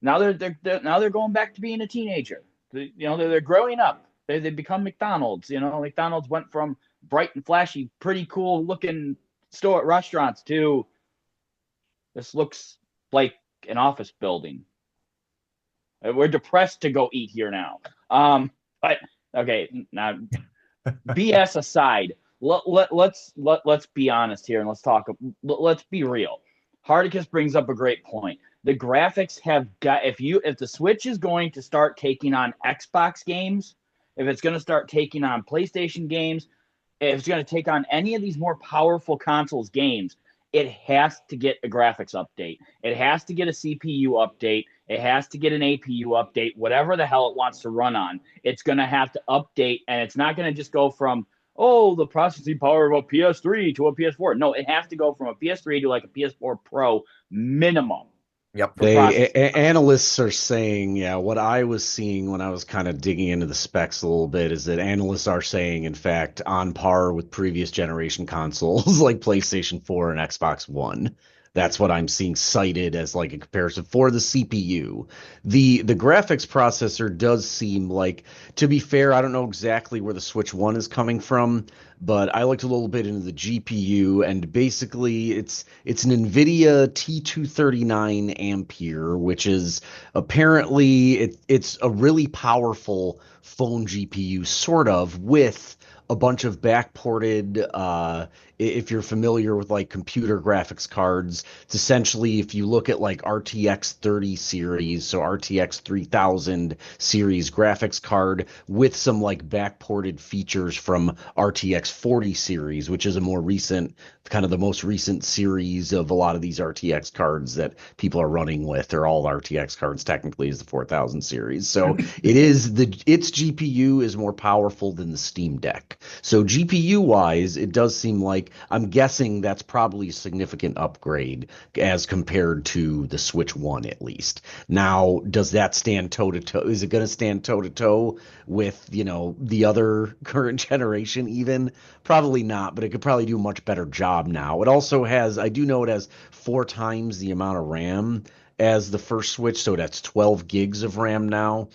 Now they're going back to being a teenager. They're growing up. They become McDonald's. McDonald's went from bright and flashy, pretty cool looking store restaurants to this looks like an office building. We're depressed to go eat here now. But okay, now BS aside, let's be honest here and let's be real. Hardicus brings up a great point. The graphics have got, if the Switch is going to start taking on Xbox games, if it's going to start taking on PlayStation games, if it's going to take on any of these more powerful consoles games, it has to get a graphics update. It has to get a CPU update. It has to get an APU update, whatever the hell it wants to run on. It's going to have to update, and it's not going to just go from, the processing power of a PS3 to a PS4. No, it has to go from a PS3 to like a PS4 Pro minimum. Yep. for processing. Analysts are saying, yeah, what I was seeing when I was kind of digging into the specs a little bit is that analysts are saying, in fact, on par with previous generation consoles like PlayStation 4 and Xbox One. That's what I'm seeing cited as like a comparison for the CPU. The graphics processor does seem like, to be fair, I don't know exactly where the Switch 1 is coming from, but I looked a little bit into the GPU, and basically it's an NVIDIA T239 Ampere, which is apparently it's a really powerful phone GPU, sort of, with a bunch of backported if you're familiar with like computer graphics cards, it's essentially if you look at like RTX 30 series, so RTX 3000 series graphics card with some like backported features from RTX 40 series, which is a more recent, kind of the most recent series of a lot of these RTX cards that people are running with. They're all RTX cards technically, is the 4000 series. So its GPU is more powerful than the Steam Deck. So GPU wise, it does seem like, I'm guessing that's probably a significant upgrade as compared to the Switch 1 at least. Now, does that stand toe to toe? Is it going to stand toe to toe with, the other current generation even? Probably not, but it could probably do a much better job now. It also has, I do know it has 4 times the amount of RAM as the first Switch, so that's 12 gigs of RAM now.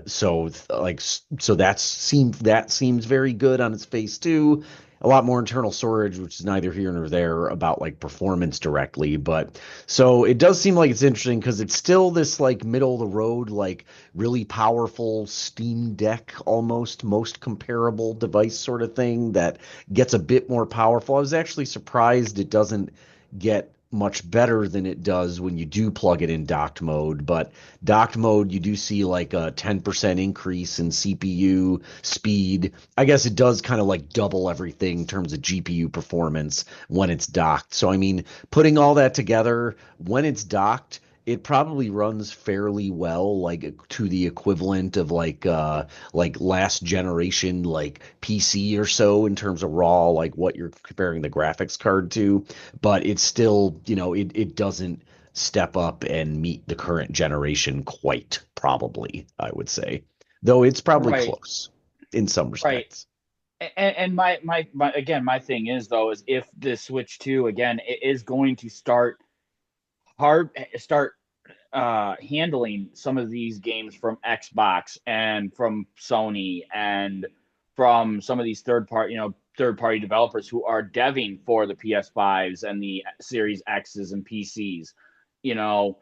So that seems very good on its face too. A lot more internal storage, which is neither here nor there about like performance directly, but so it does seem like it's interesting because it's still this like middle of the road, like really powerful Steam Deck, almost most comparable device sort of thing that gets a bit more powerful. I was actually surprised it doesn't get much better than it does when you do plug it in docked mode, but docked mode you do see like a 10% increase in CPU speed. I guess it does kind of like double everything in terms of GPU performance when it's docked. So I mean, putting all that together, when it's docked, it probably runs fairly well, like to the equivalent of like last generation like PC or so in terms of raw, like what you're comparing the graphics card to. But it's still, it doesn't step up and meet the current generation quite, probably, I would say. Though it's probably Right, close in some right. respects. And my again, my thing is though, is if the Switch 2 again is going to start handling some of these games from Xbox and from Sony and from some of these third party developers who are deving for the PS5s and the Series X's and PCs. You know,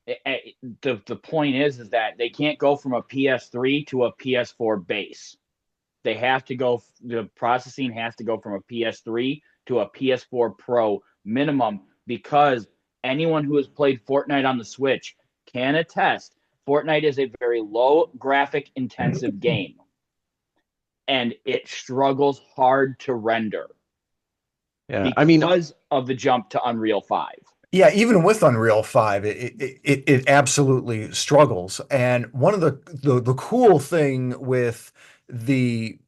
the point is that they can't go from a PS3 to a PS4 base. They have to go. The processing has to go from a PS3 to a PS4 Pro minimum because anyone who has played Fortnite on the Switch can attest Fortnite is a very low graphic intensive game and it struggles hard to render Yeah, I mean, because of the jump to Unreal 5. Yeah, even with Unreal 5, it absolutely struggles. And one of the cool thing with the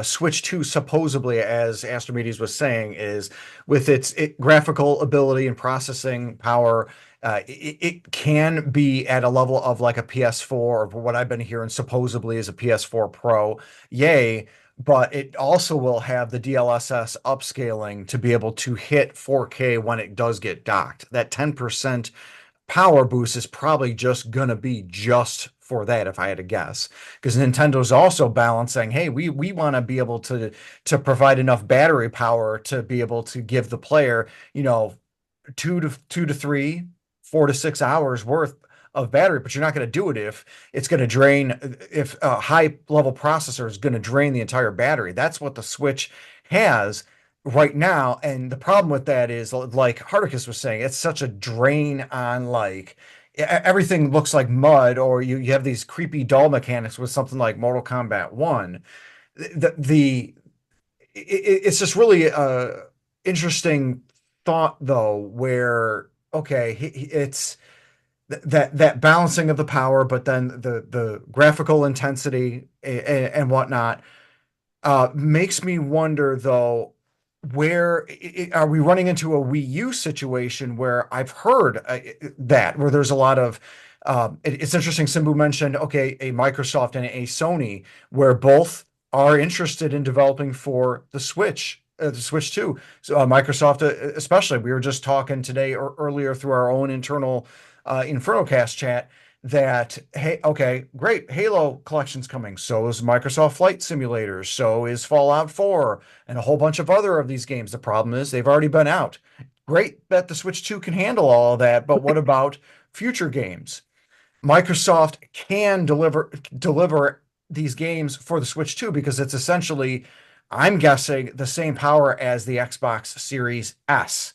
Switch 2, supposedly, as Astrimedes was saying, is with its graphical ability and processing power, it can be at a level of like a PS4, or what I've been hearing supposedly is a PS4 Pro. Yay. But it also will have the DLSS upscaling to be able to hit 4K when it does get docked. That 10% power boost is probably just going to be just for that, if I had to guess. Because Nintendo's also balancing, hey, we want to be able to provide enough battery power to be able to give the player, 2 to 3, 4 to 6 hours worth of battery, but you're not going to do it if a high level processor is going to drain the entire battery. That's what the Switch has right now. And the problem with that is, like Hardicus was saying, it's such a drain on like everything looks like mud, or you have these creepy doll mechanics with something like Mortal Kombat 1. It's just really interesting thought though, where okay, it's that balancing of the power, but then the graphical intensity and whatnot makes me wonder though, where are we running into a Wii U situation where I've heard that where there's a lot of it's interesting. Simbu mentioned, okay, a Microsoft and a Sony, where both are interested in developing for the Switch 2. So Microsoft, especially, we were just talking today or earlier through our own internal Inferno Cast chat that, hey, okay, great, Halo collection's coming. So is Microsoft Flight Simulators. So is Fallout 4 and a whole bunch of other of these games. The problem is they've already been out. Great that the Switch 2 can handle all of that, but what about future games? Microsoft can deliver these games for the Switch 2 because it's essentially, I'm guessing, the same power as the Xbox Series S,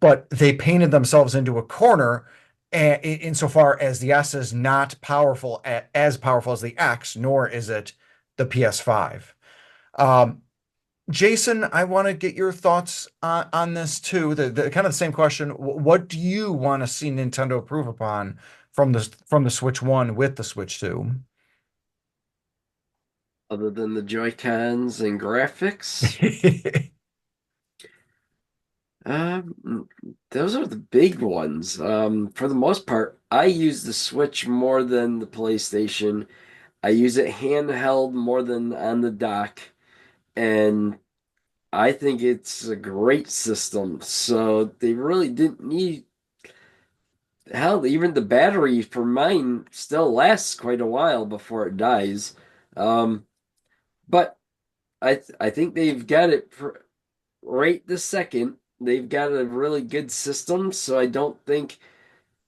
but they painted themselves into a corner insofar as the S is not as powerful as the X, nor is it the PS5. Um, Jason, I want to get your thoughts on this too. The kind of the same question. What do you want to see Nintendo improve upon from the Switch 1 with the Switch 2? Other than the Joy-Cons and graphics, those are the big ones. For the most part, I use the Switch more than the PlayStation. I use it handheld more than on the dock, and I think it's a great system. So they really didn't need hell, even the battery for mine still lasts quite a while before it dies. Um, but I think they've got it for right this second. They've got a really good system, so I don't think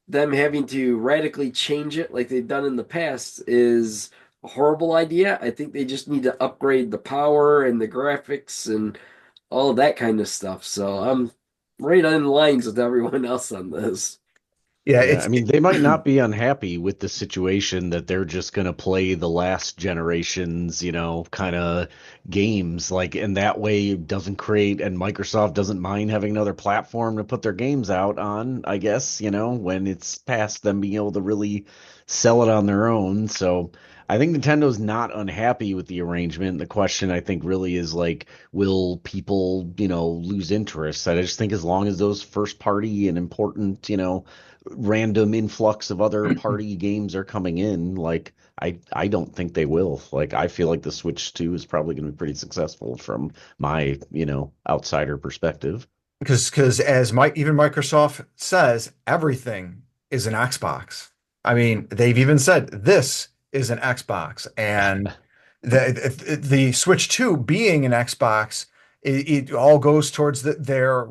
them having to radically change it like they've done in the past is a horrible idea. I think they just need to upgrade the power and the graphics and all of that kind of stuff. So I'm right on lines with everyone else on this. Yeah, Yeah, I mean, they might not be unhappy with the situation that they're just going to play the last generation's, kind of games, like, and that way it doesn't create, and Microsoft doesn't mind having another platform to put their games out on, I guess, when it's past them being able to really sell it on their own. So I think Nintendo's not unhappy with the arrangement. The question, I think, really is like, will people, lose interest? I just think as long as those first party and important, random influx of other party games are coming in, like I don't think they will. Like I feel like the Switch 2 is probably going to be pretty successful from my, outsider perspective. because as even Microsoft says, everything is an Xbox. I mean, they've even said this is an Xbox, and the Switch 2 being an Xbox, it all goes towards their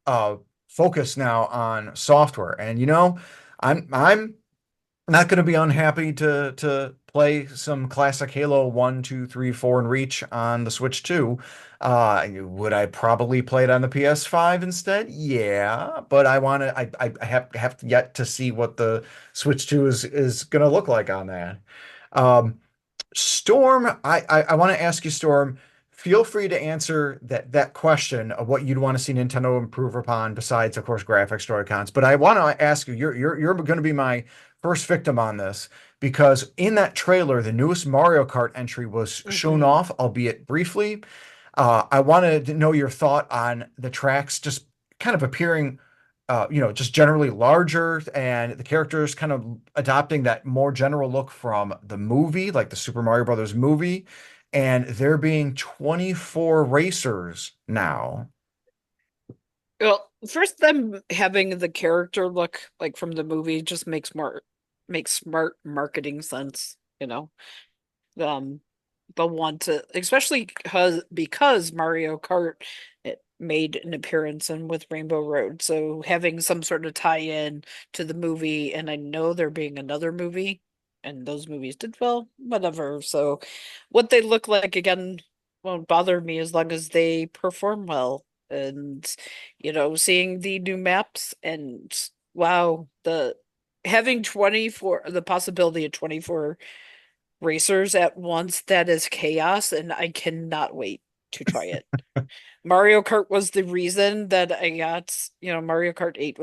uh, focus now on software. And I'm not going to be unhappy to play some classic Halo 1, 2, 3, 4, and Reach on the Switch 2. Would I probably play it on the PS5 instead? Yeah, but I have yet to see what the Switch 2 is going to look like on that. Um, Storm, I want to ask you, Storm, feel free to answer that question of what you'd want to see Nintendo improve upon besides, of course, graphics, story counts. But I want to ask you, you're going to be my first victim on this because in that trailer, the newest Mario Kart entry was shown off, albeit briefly. I wanted to know your thought on the tracks just kind of appearing, just generally larger and the characters kind of adopting that more general look from the movie, like the Super Mario Brothers movie, and there being 24 racers now. Well, first, them having the character look like from the movie just makes smart marketing sense, Um, they'll want to, especially because Mario Kart it made an appearance in with Rainbow Road, so having some sort of tie-in to the movie, and I know there being another movie, and those movies did well, whatever. So, what they look like again won't bother me as long as they perform well, and seeing the new maps and wow, the having 24, the possibility of 24 racers at once, that is chaos, and I cannot wait to try it. Mario Kart was the reason that I got, Mario Kart 8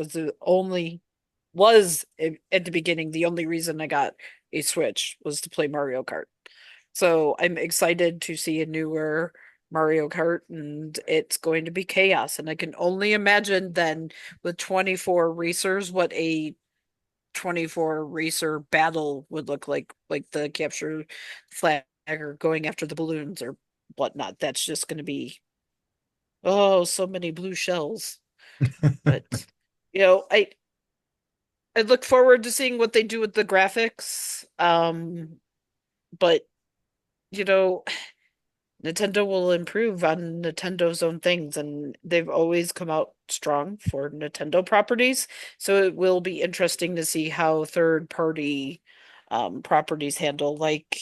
was at the beginning the only reason I got a Switch was to play Mario Kart. So I'm excited to see a newer, Mario Kart, and it's going to be chaos. And I can only imagine then with 24 racers what a 24 racer battle would look like the capture flag or going after the balloons or whatnot. That's just going to be, oh, so many blue shells. But I look forward to seeing what they do with the graphics. But you know, Nintendo will improve on Nintendo's own things, and they've always come out strong for Nintendo properties. So it will be interesting to see how third party properties handle, like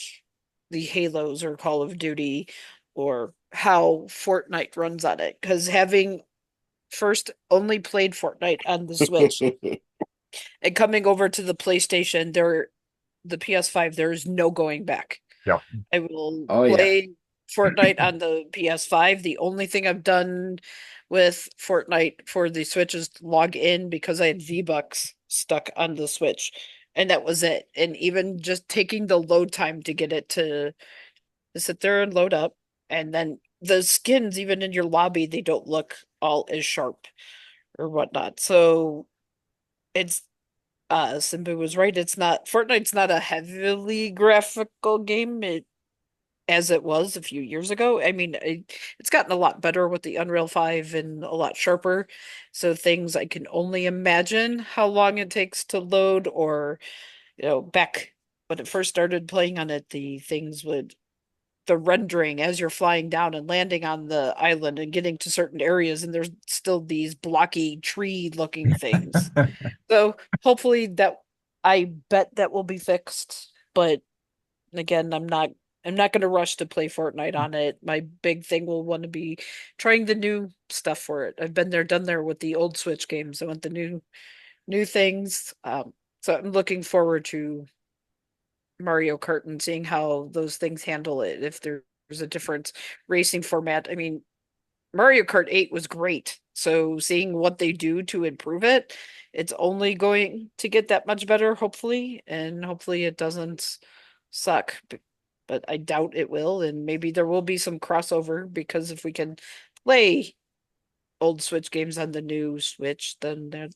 the Halos or Call of Duty, or how Fortnite runs on it. Because having first only played Fortnite on the Switch and coming over to the PlayStation, the PS5, there is no going back. Yeah. I will Oh yeah. play Fortnite on the PS5. The only thing I've done with Fortnite for the Switch is log in because I had V-Bucks stuck on the Switch, and that was it. And even just taking the load time to get it to sit there and load up, and then the skins, even in your lobby, they don't look all as sharp or whatnot. So it's Simbu was right. It's not Fortnite's not a heavily graphical game. As it was a few years ago. I mean, it's gotten a lot better with the Unreal 5 and a lot sharper. So things I can only imagine how long it takes to load, or, back when it first started playing on it, the things would the rendering as you're flying down and landing on the island and getting to certain areas, and there's still these blocky tree looking things. So hopefully I bet that will be fixed. But again, I'm not going to rush to play Fortnite on it. My big thing will want to be trying the new stuff for it. I've been there, done there with the old Switch games. I want the new things. So I'm looking forward to Mario Kart and seeing how those things handle it. If there's a different racing format. I mean, Mario Kart 8 was great. So seeing what they do to improve it, it's only going to get that much better, hopefully, and hopefully it doesn't suck. But I doubt it will, and maybe there will be some crossover, because if we can play old Switch games on the new Switch, then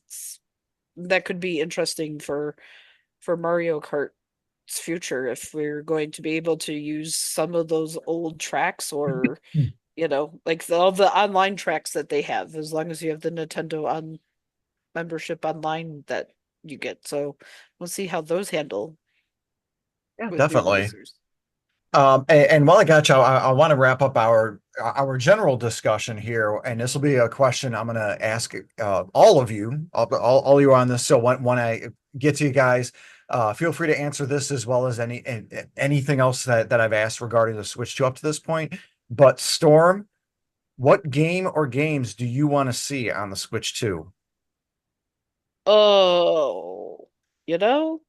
that could be interesting for Mario Kart's future, if we're going to be able to use some of those old tracks, or like all the online tracks that they have, as long as you have the Nintendo on membership online that you get. So we'll see how those handle Yeah, with new definitely. racers. And while I got you, I want to wrap up our general discussion here, and this will be a question I'm going to ask all of you, all you on this. So when I get to you guys, feel free to answer this as well as anything else that I've asked regarding the Switch 2 up to this point. But Storm, what game or games do you want to see on the Switch 2? Oh, you know,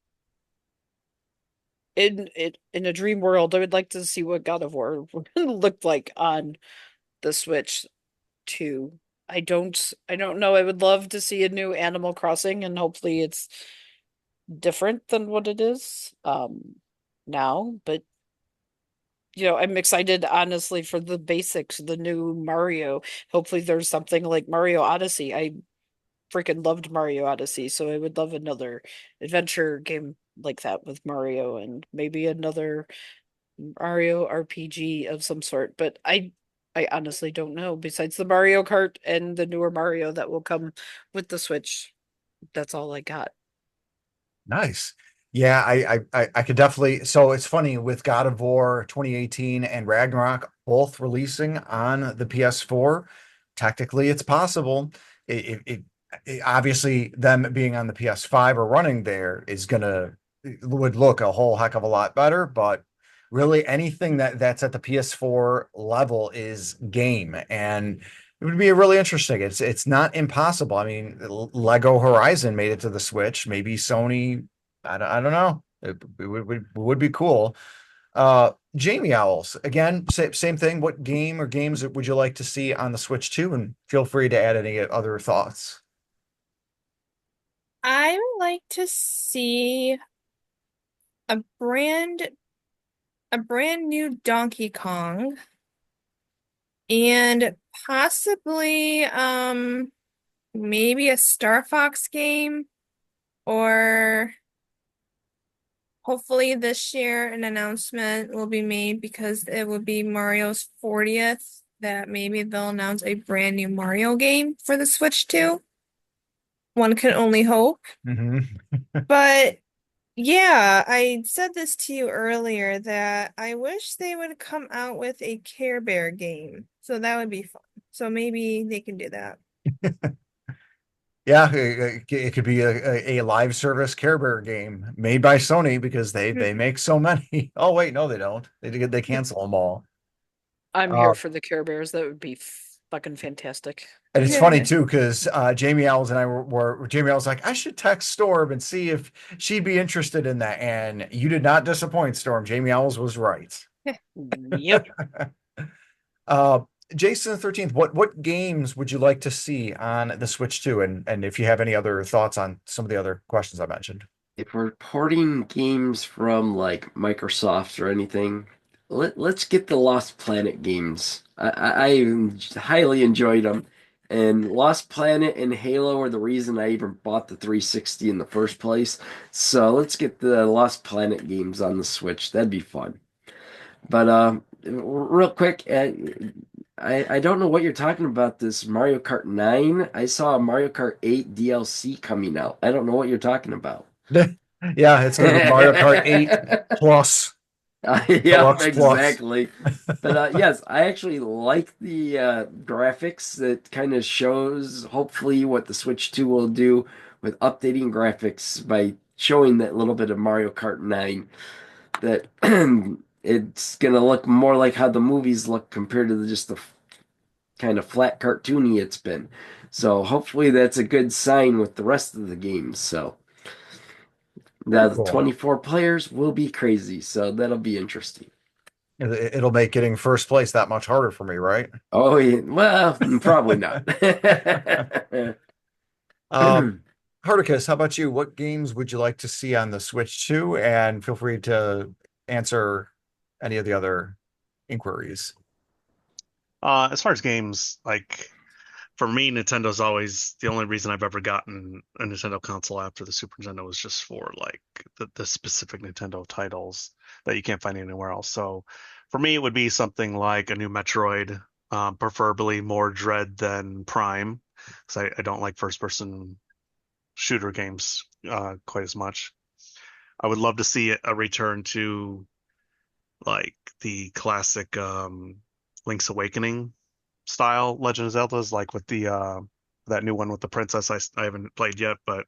in a dream world, I would like to see what God of War looked like on the Switch too. I don't know. I would love to see a new Animal Crossing, and hopefully it's different than what it is now. But I'm excited honestly for the basics, the new Mario. Hopefully there's something like Mario Odyssey. I freaking loved Mario Odyssey, so I would love another adventure game like that with Mario, and maybe another Mario RPG of some sort. But I honestly don't know. Besides the Mario Kart and the newer Mario that will come with the Switch, that's all I got. Nice. Yeah, I could definitely. So it's funny with God of War 2018 and Ragnarok both releasing on the PS4. Technically, it's possible. It obviously them being on the PS5 or running there is gonna it would look a whole heck of a lot better. But really, anything that's at the PS4 level is game, and it would be really interesting. It's not impossible. I mean, Lego Horizon made it to the Switch. Maybe Sony. I don't know. It would be cool. Jamie Owls again. Same thing. What game or games would you like to see on the Switch too? And feel free to add any other thoughts. I would like to see a brand a brand new Donkey Kong and possibly maybe a Star Fox game, or hopefully this year an announcement will be made because it will be Mario's 40th, that maybe they'll announce a brand new Mario game for the Switch too. One can only hope. Hmm. But yeah, I said this to you earlier that I wish they would come out with a Care Bear game. So that would be fun. So maybe they can do that. Yeah, it could be a live service Care Bear game made by Sony because they make so many. Oh wait, no, they don't. They cancel them all. I'm Uh, here for the Care Bears. That would be fucking fantastic. and it's funny too because Jamie Owls and I were Jamie Owls like I should text Storm and see if she'd be interested in that, and you did not disappoint, Storm. Jamie Owls was right. Yep. Uh, Jason the 13th, what games would you like to see on the Switch 2? And if you have any other thoughts on some of the other questions I mentioned. If we're porting games from like Microsoft or anything, let's get the Lost Planet games. I highly enjoyed them, and Lost Planet and Halo are the reason I even bought the 360 in the first place. So let's get the Lost Planet games on the Switch. That'd be fun. But real quick, I don't know what you're talking about. This Mario Kart 9. I saw a Mario Kart 8 DLC coming out. I don't know what you're talking about. Yeah, it's going to be Mario Kart 8 plus Yep, Deluxe Plus. exactly. But yes, I actually like the graphics that kind of shows hopefully what the Switch 2 will do with updating graphics by showing that little bit of Mario Kart 9 that it's gonna look more like how the movies look compared to just the kind of flat cartoony it's been. So hopefully that's a good sign with the rest of the games. So Very the cool. 24 players will be crazy, so that'll be interesting. It'll make getting first place that much harder for me, right? Oh yeah, well, probably not. Hardicus, how about you? What games would you like to see on the Switch 2? And feel free to answer any of the other inquiries. As far as games, like for me, Nintendo's always the only reason I've ever gotten a Nintendo console after the Super Nintendo was just for like the specific Nintendo titles that you can't find anywhere else. So for me, it would be something like a new Metroid, preferably more Dread than Prime, because I don't like first person shooter games quite as much. I would love to see a return to like the classic Link's Awakening style Legend of Zelda's, like with the that new one with the princess. I haven't played yet, but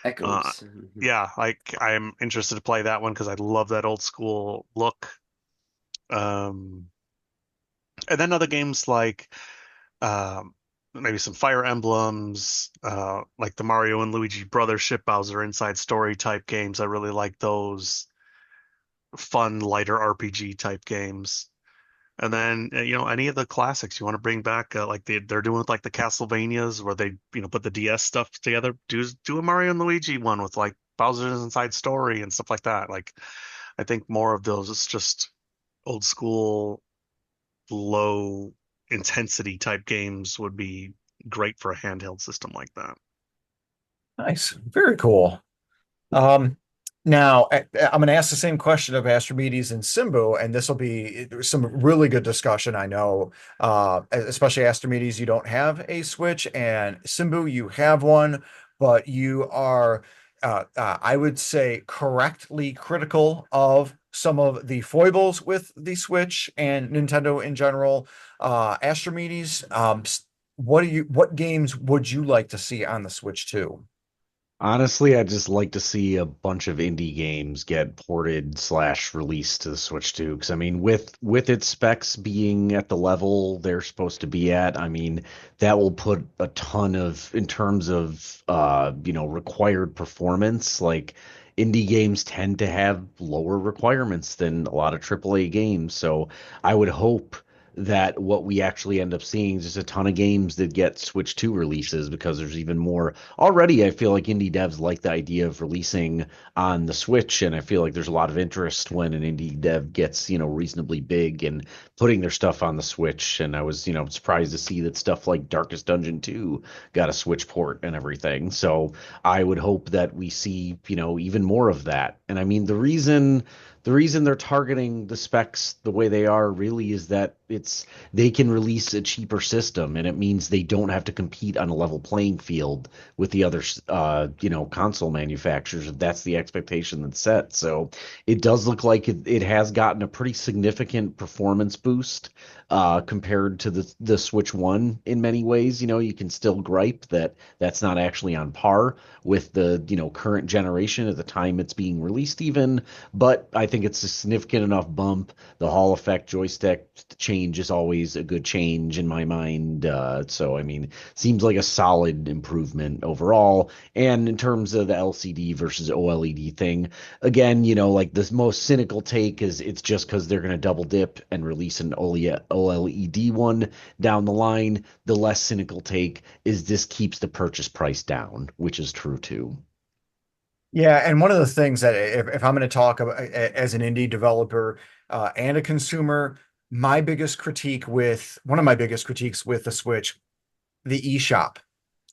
Echoes. yeah, like I'm interested to play that one because I love that old school look. Um, and then other games like maybe some Fire Emblems, like the Mario and Luigi Brothers Ship Bowser Inside Story type games. I really like those fun, lighter RPG type games. And then any of the classics you want to bring back, like they're doing with like the Castlevanias, where they put the DS stuff together. Do a Mario and Luigi one with like Bowser's Inside Story and stuff like that. Like I think more of those. It's just old school, low intensity type games would be great for a handheld system like that. Nice. Very cool. Um, Now, I'm going to ask the same question of Astrimedes and Simbu, and this will be some really good discussion, I know. Especially Astrimedes, you don't have a Switch, and Simbu, you have one, but you are, I would say, correctly critical of some of the foibles with the Switch and Nintendo in general. Astrimedes, what games would you like to see on the Switch too? Honestly, I'd just like to see a bunch of indie games get ported slash released to the Switch too. Because I mean, with its specs being at the level they're supposed to be at, I mean, that will put a ton of in terms of required performance. Like indie games tend to have lower requirements than a lot of AAA games. So I would hope that what we actually end up seeing is just a ton of games that get Switch 2 releases because there's even more. Already, I feel like indie devs like the idea of releasing on the Switch, and I feel like there's a lot of interest when an indie dev gets, reasonably big and putting their stuff on the Switch. And I was, surprised to see that stuff like Darkest Dungeon 2 got a Switch port and everything. So I would hope that we see, even more of that. And I mean, the reason they're targeting the specs the way they are really is that they can release a cheaper system, and it means they don't have to compete on a level playing field with the other console manufacturers. That's the expectation that's set. So it does look like it has gotten a pretty significant performance boost compared to the Switch 1 in many ways. You can still gripe that that's not actually on par with the current generation at the time it's being released even, but I think it's a significant enough bump. The Hall effect joystick change is always a good change in my mind. So I mean, seems like a solid improvement overall. And in terms of the LCD versus OLED thing, again, like the most cynical take is it's just because they're going to double dip and release an OLED one down the line. The less cynical take is this keeps the purchase price down, which is true too. Yeah, and one of the things that if I'm going to talk about as an indie developer and a consumer, one of my biggest critiques with the Switch, the eShop,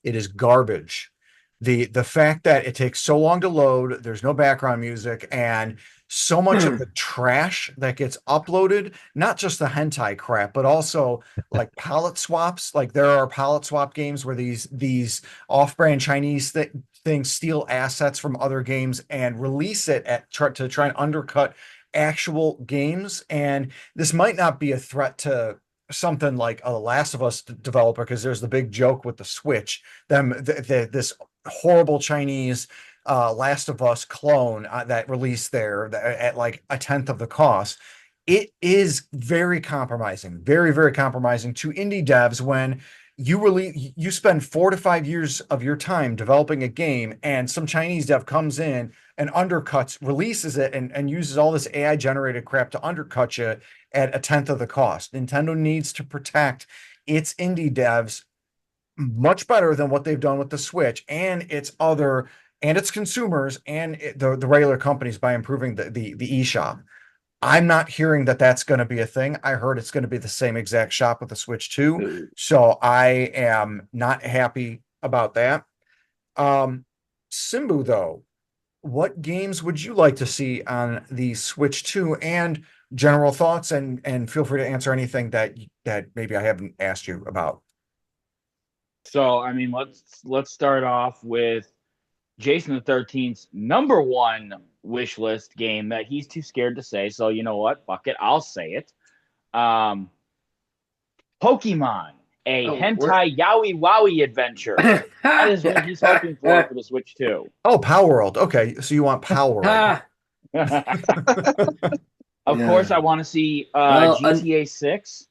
it is garbage. The fact that it takes so long to load, there's no background music, and so much of the trash that gets uploaded, not just the hentai crap, but also like palette swaps. Like there are palette swap games where these off-brand Chinese things steal assets from other games and release it to try and undercut actual games. And this might not be a threat to something like a Last of Us developer, because there's the big joke with the Switch, this horrible Chinese Last of Us clone that released there at like a tenth of the cost. It is very compromising, very, very compromising to indie devs when you spend 4 to 5 years of your time developing a game, and some Chinese dev comes in and undercuts, releases it, and uses all this AI generated crap to undercut you at a tenth of the cost. Nintendo needs to protect its indie devs much better than what they've done with the Switch and its consumers and the regular companies by improving the eShop. I'm not hearing that that's going to be a thing. I heard it's going to be the same exact shop with the Switch 2. So I am not happy about that. Simbu, though, what games would you like to see on the Switch 2, and general thoughts, and feel free to answer anything that maybe I haven't asked you about. So, I mean, let's start off with Jason the 13th's number one wish list game that he's too scared to say. So you know what? Fuck it, I'll say it. Pokemon, hentai yaoi wowie adventure. That is what he's hoping for the Switch 2. Oh, Power World. Okay, so you want Power World. Of course, I want to see GTA 6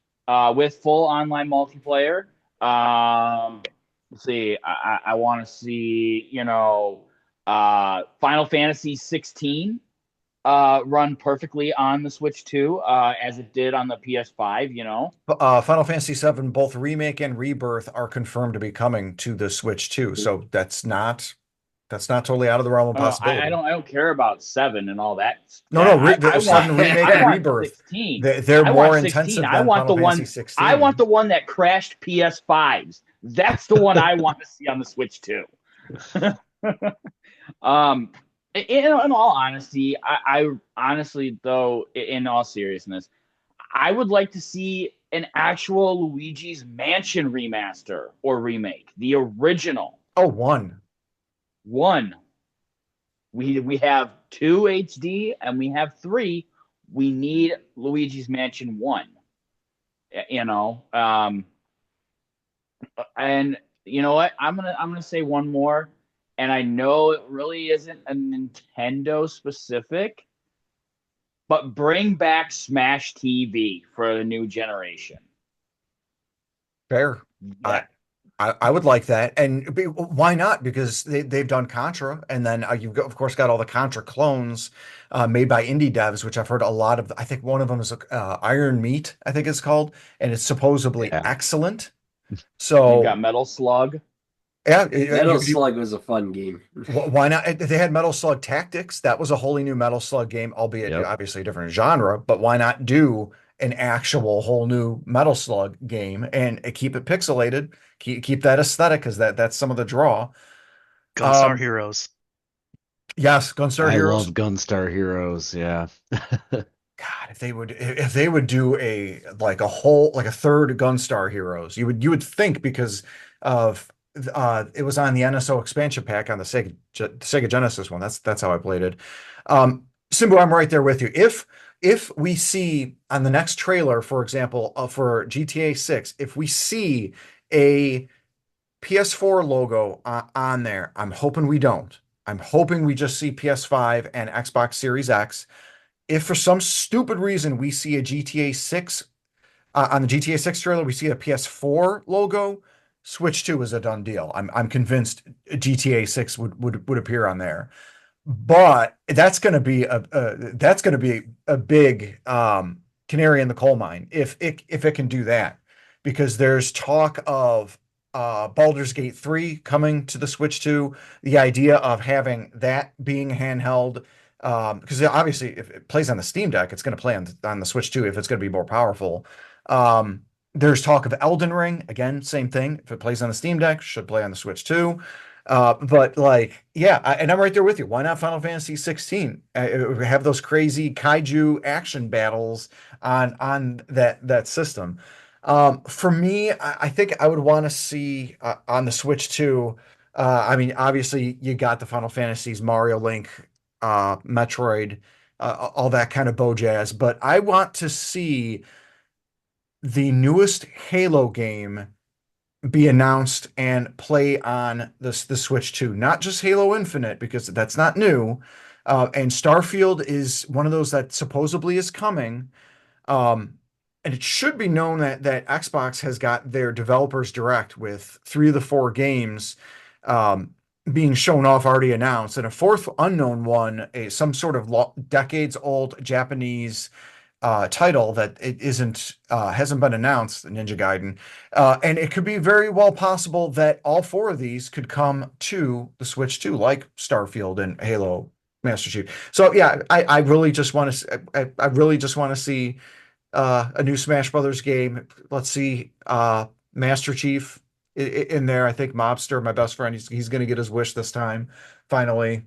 with full online multiplayer. Let's see. I want to see, Final Fantasy 16 run perfectly on the Switch 2 as it did on the PS5. Final Fantasy 7, both remake and rebirth, are confirmed to be coming to the Switch 2. So that's not totally out of the realm of possibility. I don't care about 7 and all that. No, I 7 remake and rebirth. 16. They're more intensive than Final Fantasy 16. I want the one that crashed PS5s. That's the one I want to see on the Switch 2. In all honesty, I honestly, though, in all seriousness, I would like to see an actual Luigi's Mansion remaster or remake, the original. Oh, one. We have 2 HD and we have 3. We need Luigi's Mansion 1. And you know what? I'm gonna say one more, and I know it really isn't a Nintendo specific, but bring back Smash TV for the new generation. Fair. I would like that, and why not? Because they've done Contra, and then you've got, of course, got all the Contra clones made by indie devs, which I've heard a lot of. I think one of them is Iron Meat, I think it's called, and it's supposedly Yeah. excellent. You've So got Metal Slug. yeah, Metal Slug was a fun game. why not? They had Metal Slug Tactics. That was a wholly new Metal Slug game, albeit Yep. obviously a different genre. But why not do an actual whole new Metal Slug game and keep it pixelated, keep that aesthetic, because that's some of the draw. Gunstar Um, Heroes. yes, Gunstar I Heroes. love Gunstar Heroes. Yeah. God, if they would do a like a whole like a third Gunstar Heroes, you would think because of it was on the NSO expansion pack on the Sega Genesis one. That's how I played it. Simbu, I'm right there with you. If we see on the next trailer, for example, for GTA 6, if we see a PS4 logo on there, I'm hoping we don't. I'm hoping we just see PS5 and Xbox Series X. If for some stupid reason we see a GTA 6 on the GTA 6 trailer, we see a PS4 logo, Switch 2 is a done deal. I'm convinced GTA 6 would appear on there. But that's going to be a big canary in the coal mine if it can do that, because there's talk of Baldur's Gate 3 coming to the Switch 2. The idea of having that being handheld, because obviously if it plays on the Steam Deck, it's going to play on the Switch 2 if it's going to be more powerful. There's talk of Elden Ring, again, same thing. If it plays on the Steam Deck, should play on the Switch 2. But like, yeah, and I'm right there with you. Why not Final Fantasy 16? Have those crazy kaiju action battles on that system. For me, I think I would want to see on the Switch too. I mean, obviously, you got the Final Fantasies, Mario, Link, Metroid, all that kind of jazz. But I want to see the newest Halo game be announced and play on the Switch 2, not just Halo Infinite, because that's not new. And Starfield is one of those that supposedly is coming. Um, and it should be known that Xbox has got their developers direct with 3 of the 4 games being shown off, already announced, and a fourth unknown one, some sort of decades old Japanese title that it isn't hasn't been announced, Ninja Gaiden, and it could be very well possible that all 4 of these could come to the Switch too, like Starfield and Halo Master Chief. So yeah, I really just want to I really just want to see a new Smash Brothers game. Let's see Master Chief in there. I think Mobster, my best friend, he's going to get his wish this time, finally.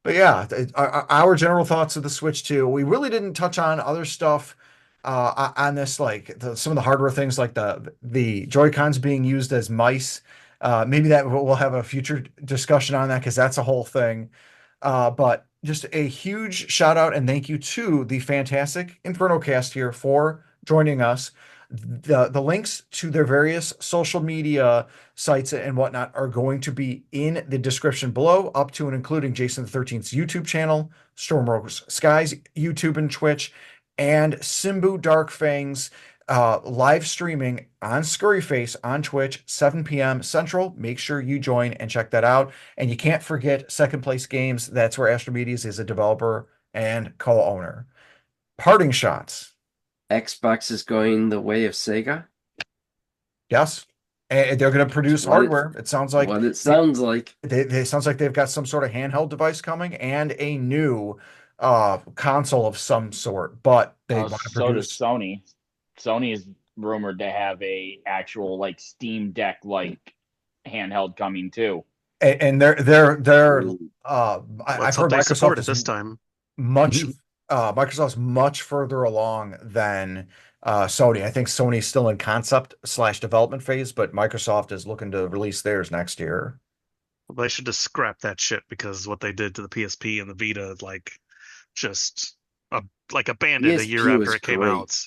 But yeah, our general thoughts of the Switch 2. We really didn't touch on other stuff on this, like some of the hardware things, like the Joy-Cons being used as mice. Maybe that we'll have a future discussion on that, because that's a whole thing. But just a huge shout out and thank you to the fantastic Inferno Cast here for joining us. The links to their various social media sites and whatnot are going to be in the description below, up to and including Jason the 13th's YouTube channel, Stormrosesky's YouTube and Twitch, and Simbu Darkfang's live streaming on Scurryface on Twitch, 7 p.m. Central. Make sure you join and check that out. And you can't forget Second Place Games. That's where Astrimedes is a developer and co-owner. Parting shots. Xbox is going the way of Sega. Yes. And they're going to produce hardware. It sounds like what it sounds like. They sounds like they've got some sort of handheld device coming and a new console of some sort. But they want to So does produce. Sony. Sony is rumored to have a actual like Steam Deck like handheld coming too. And I've Let's heard hope they support Microsoft it is this time. much Microsoft's much further along than Sony. I think Sony's still in concept/development phase, but Microsoft is looking to release theirs next year. Well, they should just scrap that shit, because what they did to the PSP and the Vita, just uh, abandoned a year PSP after was it came great. out.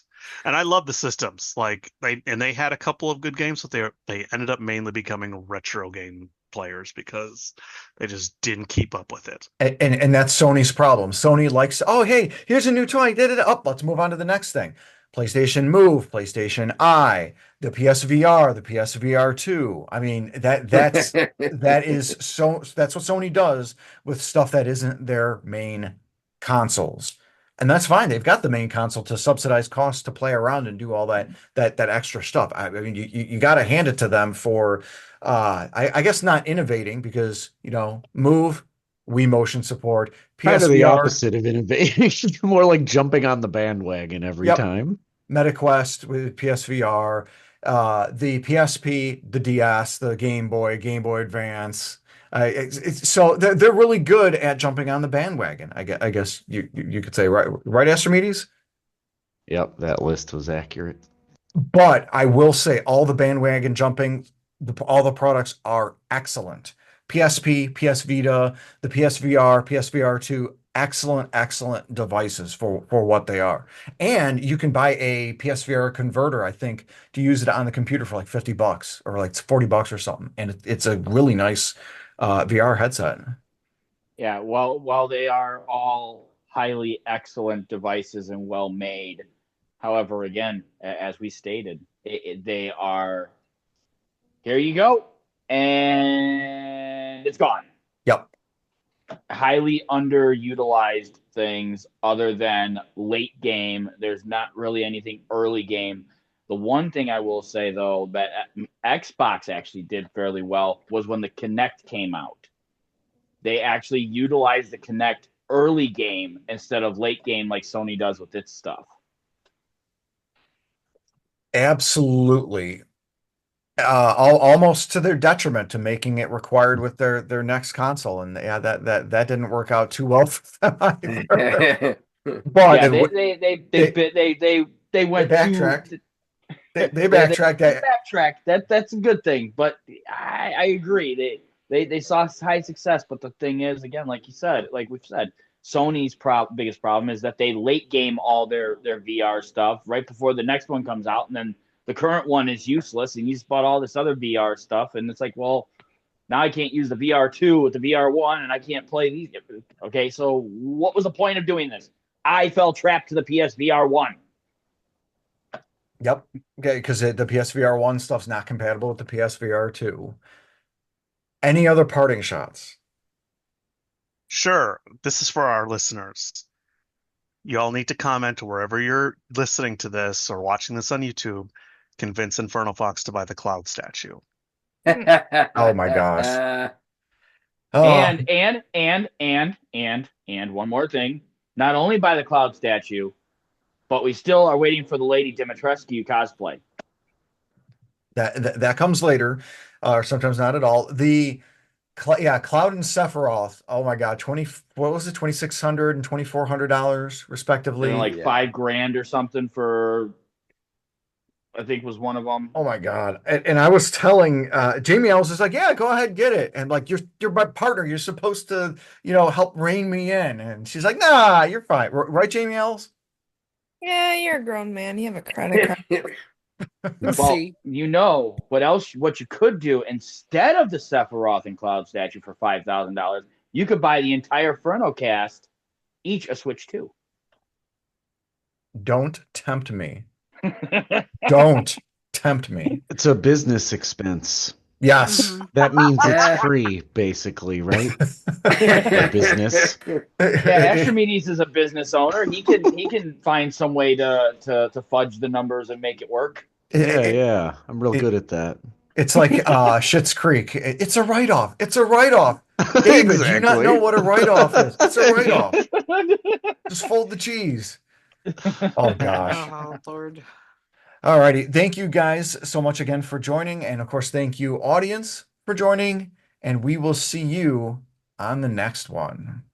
And I love the systems. They had a couple of good games, but they ended up mainly becoming retro game players because they just didn't keep up with it. And that's Sony's problem. Sony likes, oh, hey, here's a new toy. Up, let's move on to the next thing. PlayStation Move, PlayStation Eye, the PSVR, the PSVR 2. I mean, that's what Sony does with stuff that isn't their main consoles. And that's fine. They've got the main console to subsidize costs to play around and do all that extra stuff. I mean, you got to hand it to them for I guess not innovating because, Move, Wii motion support, Kind of the PSVR, opposite of innovation, more like jumping on the bandwagon every Yep. time. MetaQuest with PSVR, the PSP, the DS, the Game Boy, Game Boy Advance. So they're really good at jumping on the bandwagon. I guess you could say, right, Astrimedes? Yep, that list was accurate. But I will say all the bandwagon jumping, all the products are excellent. PSP, PS Vita, the PSVR, PSVR 2, excellent devices for what they are. And you can buy a PSVR converter, I think, to use it on the computer for like $50 or like $40 or something. And it's a really nice VR headset. Yeah, well, while they are all highly excellent devices and well made, however, again, as we stated, they are, here you go, and it's gone. Yep. Highly underutilized things other than late game. There's not really anything early game. The one thing I will say, though, that Xbox actually did fairly well was when the Kinect came out. They actually utilized the Kinect early game instead of late game like Sony does with its stuff. Absolutely. Almost to their detriment to making it required with their next console. And yeah, that didn't work out too well for them either. But yeah, they went backtracked. They backtracked. They backtracked. That's a good thing. But I agree. They saw high success. But the thing is, again, like you said, like we've said, Sony's biggest problem is that they late game all their VR stuff right before the next one comes out, and then the current one is useless, and you just bought all this other VR stuff, and it's like, well, now I can't use the VR2 with the VR1, and I can't play these. Okay, so what was the point of doing this? I fell trapped to the PSVR1. Yep. Okay, because the PSVR 1 stuff's not compatible with the PSVR 2. Any other parting shots? Sure, this is for our listeners. You all need to comment wherever you're listening to this or watching this on YouTube. Convince Inferno Fox to buy the cloud statue. Oh my gosh. And one more thing. Not only buy the cloud statue, but we still are waiting for the Lady Dimitrescu cosplay. That comes later, or sometimes not at all. Cloud and Sephiroth. Oh my God, what was it? $2,600 and $2,400 respectively. And like $5,000 or something for, I think was one of them. Oh my God. And I was telling Jamie, I was just like, yeah, go ahead, get it. And like, you're my partner. You're supposed to, help rein me in. And she's like, nah, you're fine. Right, Jamie Ells? Yeah, you're a grown man. You have a credit card. Well, See, what you could do instead of the Sephiroth and Cloud statue for $5,000, you could buy the entire Inferno Cast, each a Switch 2. Don't tempt me. Don't tempt me. It's a business expense. Yes. That means it's free, basically, right? For business. Yeah, Astrimedes is a business owner. He can find some way to fudge the numbers and make it work. Yeah. I'm real good at that. It's like Schitt's Creek. It's a write-off. It's a write-off. David, do you not know what a write-off is? It's a write-off. Just fold the cheese. Oh gosh. oh Lord. All righty. Thank you guys so much again for joining. And of course, thank you, audience, for joining. And we will see you on the next one.